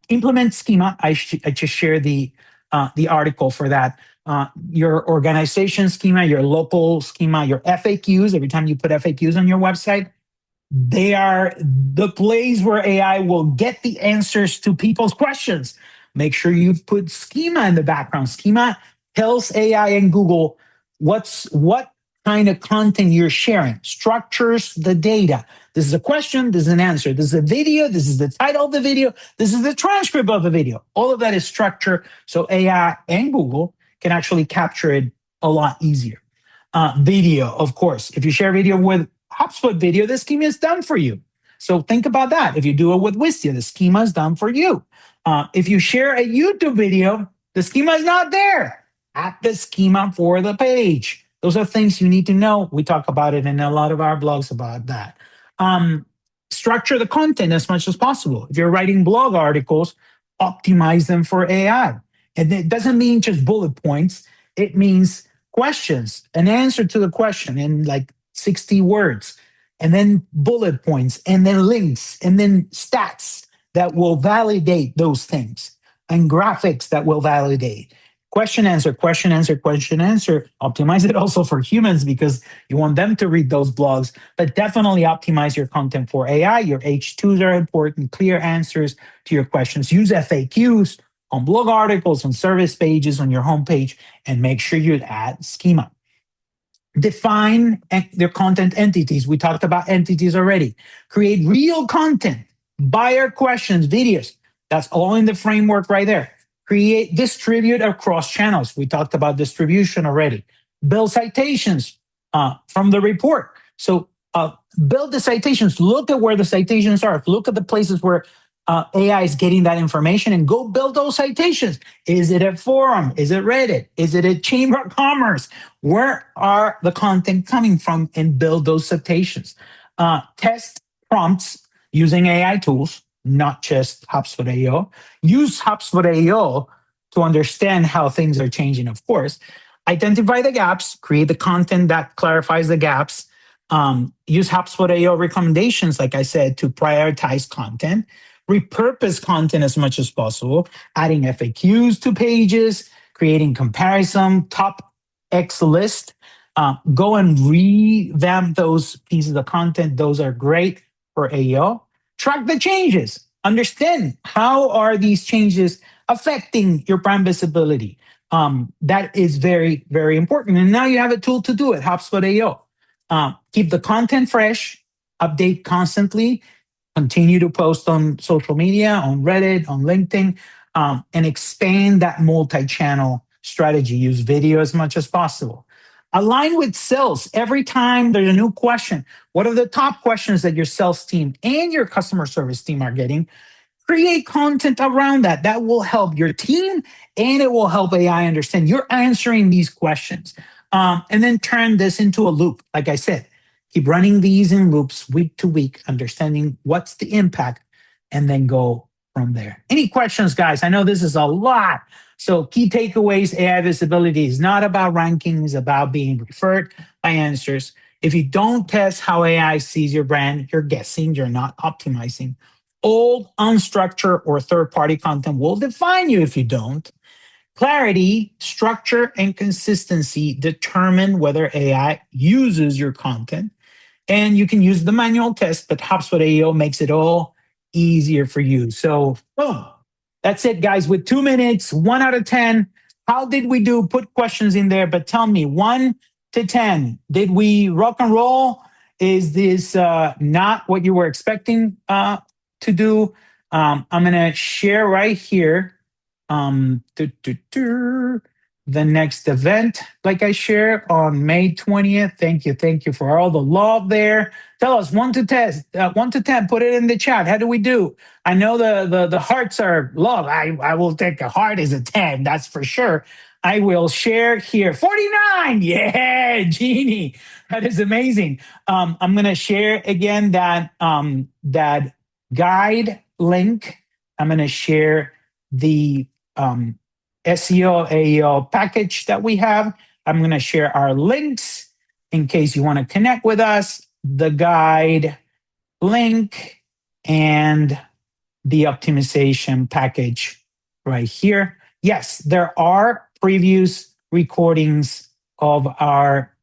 Implement schema. I just shared the article for that. Your organization schema, your local schema, your FAQs. Every time you put FAQs on your website, they are the place where AI will get the answers to people's questions. Make sure you put schema in the background. Schema tells AI and Google what kind of content you're sharing, structures the data. This is a question, this is an answer. This is a video, this is the title of the video, this is the transcript of the video. All of that is structure, so AI and Google can actually capture it a lot easier. Video, of course. If you share video with HubSpot Video, the schema is done for you. So think about that. If you do it with Wistia, the schema is done for you. If you share a YouTube video, the schema is not there. Add the schema for the page. Those are things you need to know. We talk about it in a lot of our blogs about that. Structure the content as much as possible. If you're writing blog articles, optimize them for AI. And it doesn't mean just bullet points. It means questions, an answer to the question in like 60 words, and then bullet points, and then links, and then stats that will validate those things, and graphics that will validate. question, answer, question, answer, question, answer. Optimize it also for humans because you want them to read those blogs, but definitely optimize your content for AI. Your H2s are important, clear answers to your questions. Use FAQs on blog articles, on service pages, on your homepage, and make sure you add schema. Define their content entities. We talked about entities already. Create real content, buyer questions, videos. That's all in the framework right there. Distribute across channels. We talked about distribution already. Build citations from the report. So build the citations. Look at where the citations are. Look at the places where AI is getting that information and go build those citations. Is it a forum? Is it Reddit? Is it a Chamber of Commerce? Where are the content coming from and build those citations? Test prompts using AI tools, not just HubSpot AEO. Use HubSpot AEO to understand how things are changing, of course. Identify the gaps, create the content that clarifies the gaps. Use HubSpot AEO recommendations, like I said, to prioritize content. Repurpose content as much as possible, adding FAQs to pages, creating comparison, top X list. Go and revamp those pieces of content. Those are great for AEO. Track the changes. Understand how are these changes affecting your brand visibility. That is very, very important. And now you have a tool to do it, HubSpot AEO. Keep the content fresh, update constantly, continue to post on social media, on Reddit, on LinkedIn, and expand that multi-channel strategy. Use video as much as possible. Align with sales. Every time there's a new question, what are the top questions that your sales team and your customer service team are getting? Create content around that. That will help your team and it will help AI understand you're answering these questions. And then turn this into a loop. Like I said, keep running these in loops week to week, understanding what's the impact, and then go from there. Any questions, guys? I know this is a lot. So key takeaways, AI visibility is not about rankings, about being referred by answers. If you don't test how AI sees your brand, you're guessing, you're not optimizing. Old, unstructured, or third-party content will define you if you don't. Clarity, structure, and consistency determine whether AI uses your content. And you can use the manual test, but HubSpot AEO makes it all easier for you. So, boom. That's it, guys. With 2 minutes, 1 out of 10. How did we do? Put questions in there, but tell me 1 to 10. Did we rock and roll? Is this not what you were expecting to do? I'm going to share right here the next event, like I shared on May 20th. Thank you for all the love there. Tell us 1 to 10, 1 to 10. Put it in the chat. How do we do? I know the hearts are love. I will take a heart as a 10. That's for sure. I will share here 49. Yeah, Jeannie, that is amazing. I'm gonna share again that that guide link. I'm gonna share the SEO AEO package that we have. I'm going to share our links in case you want to connect with us, the guide link, and the optimization package right here. Yes, there are previous recordings of our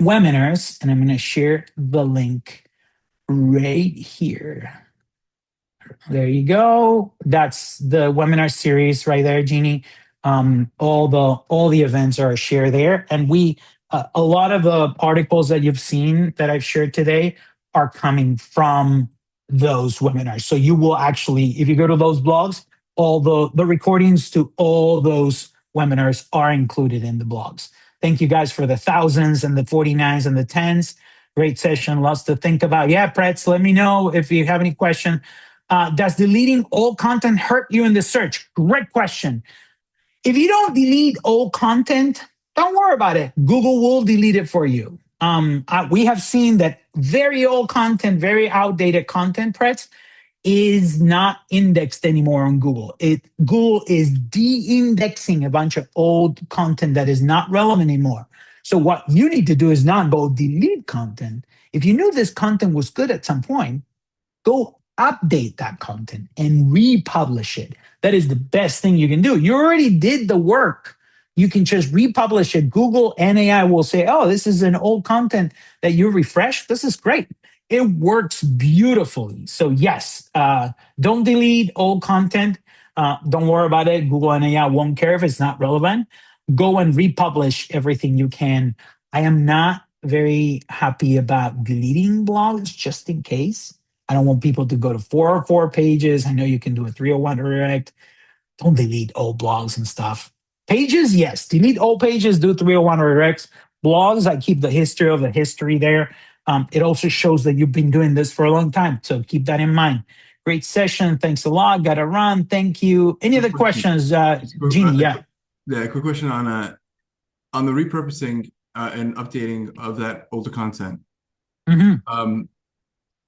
webinars, and I'm going to share the link right here. There you go. That's the webinar series right there, Jeannie. All the events are shared there, and a lot of the articles that you've seen that I've shared today are coming from those webinars. So you will actually, if you go to those blogs, all the recordings to all those webinars are included in the blogs. Thank you guys for the thousands and the 49s and the 10s. Great session, lots to think about. Yeah, Pretz, let me know if you have any question. Does deleting old content hurt you in the search? Great question. If you don't delete old content, don't worry about it. Google will delete it for you. We have seen that very old content, very outdated content, Pretz, is not indexed anymore on Google. Google is de-indexing a bunch of old content that is not relevant anymore. So what you need to do is not go delete content. If you knew this content was good at some point, go update that content and republish it. That is the best thing you can do. You already did the work. You can just republish it. Google and AI will say, oh, this is an old content that you refreshed. This is great. It works beautifully. So, yes, don't delete old content. Don't worry about it. Google and AI won't care if it's not relevant. Go and republish everything you can. I am not very happy about deleting blogs just in case. I don't want people to go to 404 pages. I know you can do a 301 redirect. Don't delete old blogs and stuff. Pages, yes. Delete old pages, do 301 redirects. Blogs, I keep the history of the history there. It also shows that you've been doing this for a long time. So keep that in mind. Great session. Thanks a lot. Got to run. Thank you. Any other questions, Jeannie? Yeah. Yeah, quick question on the repurposing and updating of that older content. Mm-hmm.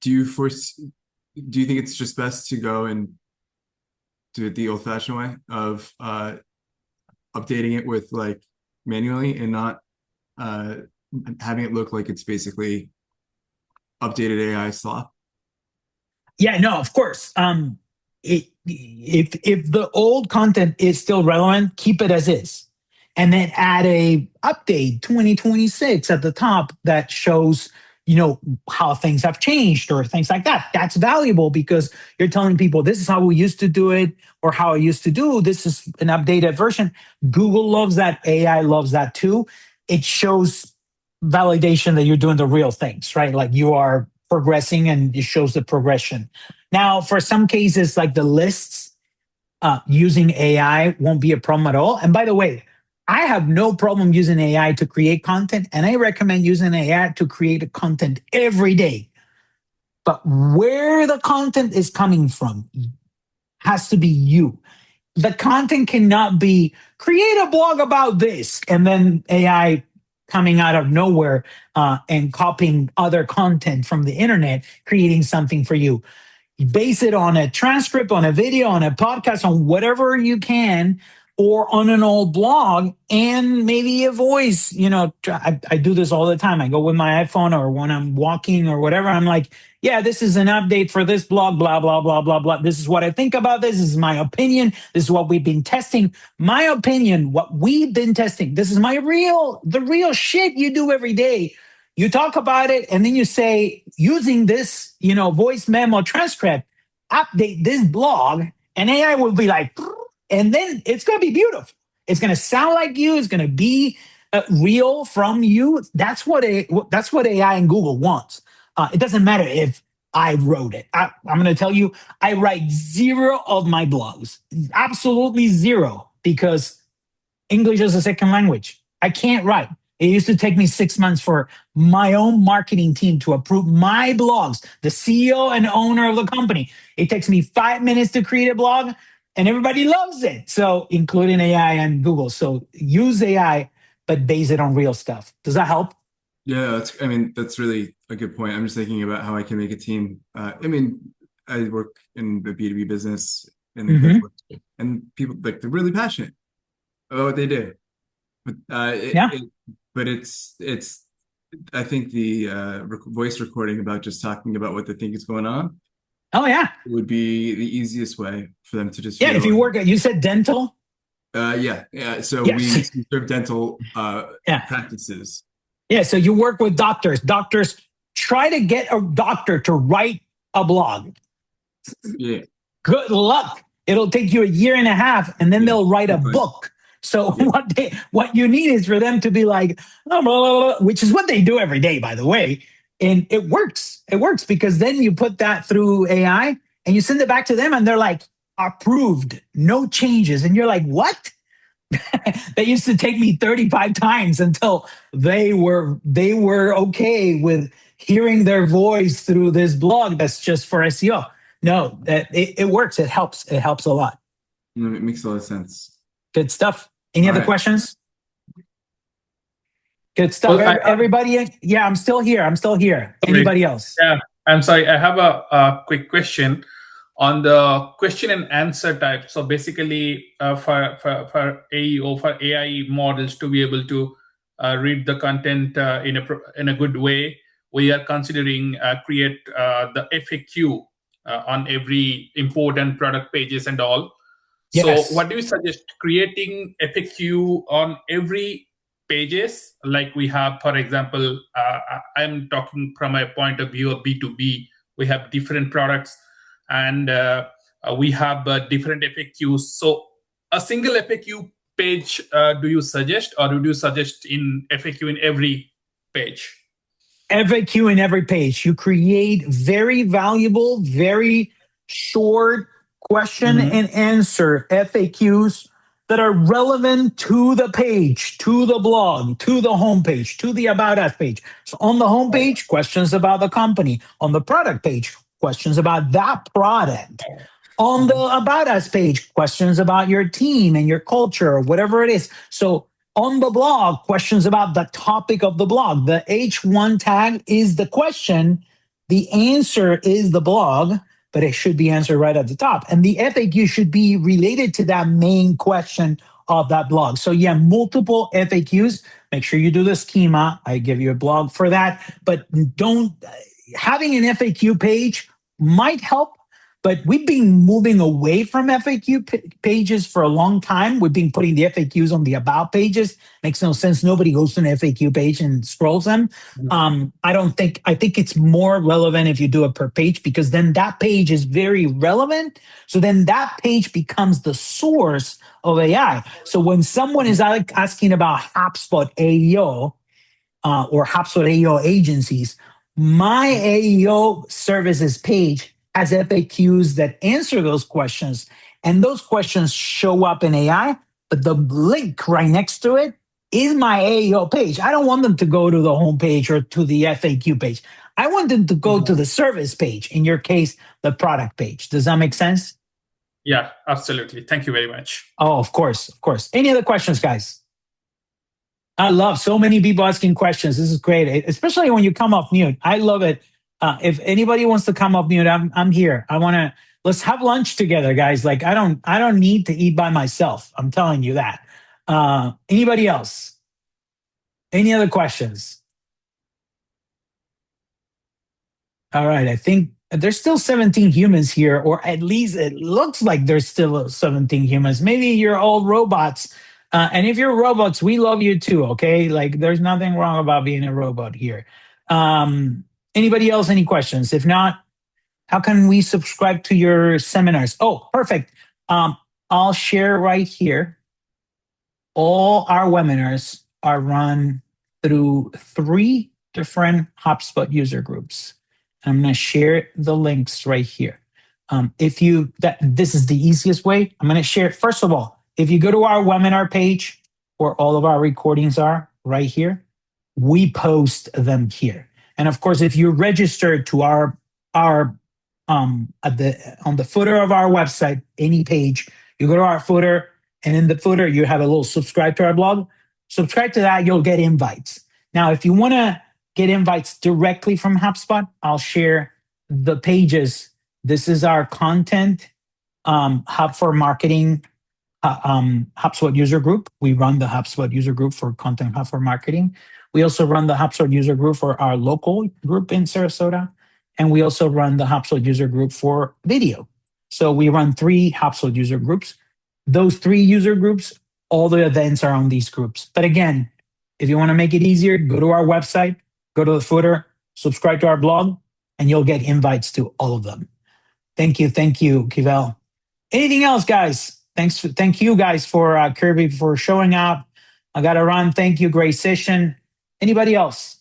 Do you think it's just best to go and do it the old-fashioned way of updating it with like manually and not having it look like it's basically updated AI slop? Yeah, no, of course. If the old content is still relevant, keep it as is, and then add a update 2026 at the top that shows how things have changed or things like that. That's valuable because you're telling people this is how we used to do it or how I used to do. This is an updated version. Google loves that. AI loves that too. It shows validation that you're doing the real things, right? Like you are progressing and it shows the progression. Now, for some cases, like the lists, using AI won't be a problem at all. And by the way, I have no problem using AI to create content, and I recommend using AI to create content every day. But where the content is coming from has to be you. The content cannot be create a blog about this and then AI coming out of nowhere and copying other content from the internet, creating something for you. You base it on a transcript, on a video, on a podcast, on whatever you can, or on an old blog, and maybe a voice. I do this all the time. I go with my iPhone or when I'm walking or whatever. I'm like, yeah, this is an update for this blog, blah, blah, blah, blah, blah. This is what I think about this. This is my opinion. This is what we've been testing. My opinion, what we've been testing. This is the real shit you do every day. You talk about it and then you say, using this, voice memo transcript, update this blog, and AI will be like, and then it's going to be beautiful. It's going to sound like you. It's going to be real from you. That's what AI and Google wants. It doesn't matter if I wrote it. I'm going to tell you, I write zero of my blogs, absolutely zero, because English is a second language. I can't write. It used to take me 6 months for my own marketing team to approve my blogs, the CEO and owner of the company. It takes me 5 minutes to create a blog, and everybody loves it. So, including AI and Google. So, use AI, but base it on real stuff. Does that help? Yeah, that's really a good point. I'm just thinking about how I can make a team. I work in the B2B business, and people they're really passionate about what they do. But it's I think the voice recording about just talking about what they think is going on. Oh yeah, would be the easiest way for them to just. If you work at, you said dental. Yeah. So yes. we serve dental practices. Yeah. So you work with doctors. Doctors try to get a doctor to write a blog. Yeah. Good luck. It'll take you a year and a half, and then they'll write a book. So what you need is for them to be like, blah, blah, blah, which is what they do every day, by the way. And it works. It works because then you put that through AI and you send it back to them and they're like, approved, no changes. And you're like, what? That used to take me 35 times until they were okay with hearing their voice through this blog that's just for SEO. No, it works. It helps. It helps a lot. It makes a lot of sense. Good stuff. Any other questions? Good stuff. Well, everybody, yeah, I'm still here. Anybody else? Yeah, I'm sorry. I have a quick question on the question and answer type. So basically, for AEO, for AI models to be able to read the content in a good way, we are considering create the FAQ on every important product pages and all. Yes. So what do you suggest? Creating FAQ on every pages, like we have, for example, I'm talking from a point of view of B2B. We have different products and we have different FAQs. So a single FAQ page, do you suggest, or do you suggest in FAQ in every page? FAQ in every page. You create very valuable, very short question and answer FAQs that are relevant to the page, to the blog, to the homepage, to the About Us page. So on the homepage, questions about the company. On the product page, questions about that product. On the About Us page, questions about your team and your culture, or whatever it is. So on the blog, questions about the topic of the blog. The H1 tag is the question. The answer is the blog, but it should be answered right at the top. And the FAQ should be related to that main question of that blog. So yeah, multiple FAQs. Make sure you do the schema. I give you a blog for that, but having an FAQ page might help. But we've been moving away from FAQ pages for a long time. We've been putting the FAQs on the About pages. Makes no sense. Nobody goes to an FAQ page and scrolls them. I think it's more relevant if you do it per page, because then that page is very relevant. So then that page becomes the source of AI. So when someone is asking about HubSpot AEO or HubSpot AEO agencies, my AEO services page has FAQs that answer those questions, and those questions show up in AI, but the link right next to it is my AEO page. I don't want them to go to the homepage or to the FAQ page. I want them to go to the service page, in your case, the product page. Does that make sense? Yeah, absolutely. Thank you very much. Oh, of course, of course. Any other questions, guys? I love so many people asking questions. This is great, especially when you come off mute. I love it. If anybody wants to come off mute, I'm here. Let's have lunch together, guys. Like I don't need to eat by myself. I'm telling you that. Anybody else? Any other questions? All right. I think there's still 17 humans here, or at least it looks like there's still 17 humans. Maybe you're all robots. And if you're robots, we love you too. Okay. Like there's nothing wrong about being a robot here. Anybody else, any questions? If not, how can we subscribe to your seminars? Oh, perfect. I'll share right here. All our webinars are run through 3 different HubSpot user groups. I'm going to share the links right here. This is the easiest way. I'm going to share. First of all, if you go to our webinar page where all of our recordings are right here, we post them here. And of course, if you're registered to on the footer of our website, any page, you go to our footer, and in the footer, you have a little subscribe to our blog. Subscribe to that, you'll get invites. Now, if you want to get invites directly from HubSpot, I'll share the pages. This is our content hub for marketing HubSpot user group. We run the HubSpot user group for Content Hub for Marketing. We also run the HubSpot user group for our local group in Sarasota. And we also run the HubSpot user group for video. So we run 3 HubSpot user groups. Those 3 user groups, all the events are on these groups. But again, if you want to make it easier, go to our website, go to the footer, subscribe to our blog, and you'll get invites to all of them. Thank you, Kivel. Anything else, guys? Thank you guys for Kirby for showing up. I got to run. Thank you, great session. Anybody else?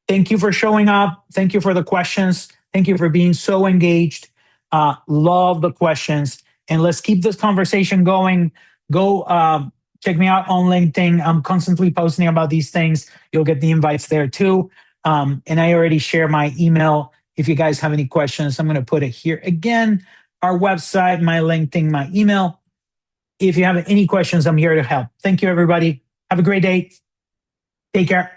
Thank you for showing up. Thank you for the questions. Thank you for being so engaged. Love the questions. And let's keep this conversation going. Go check me out on LinkedIn. I'm constantly posting about these things. You'll get the invites there too. And I already share my email. If you guys have any questions, I'm going to put it here again. Our website, my LinkedIn, my email. If you have any questions, I'm here to help. Thank you, everybody. Have a great day. Take care.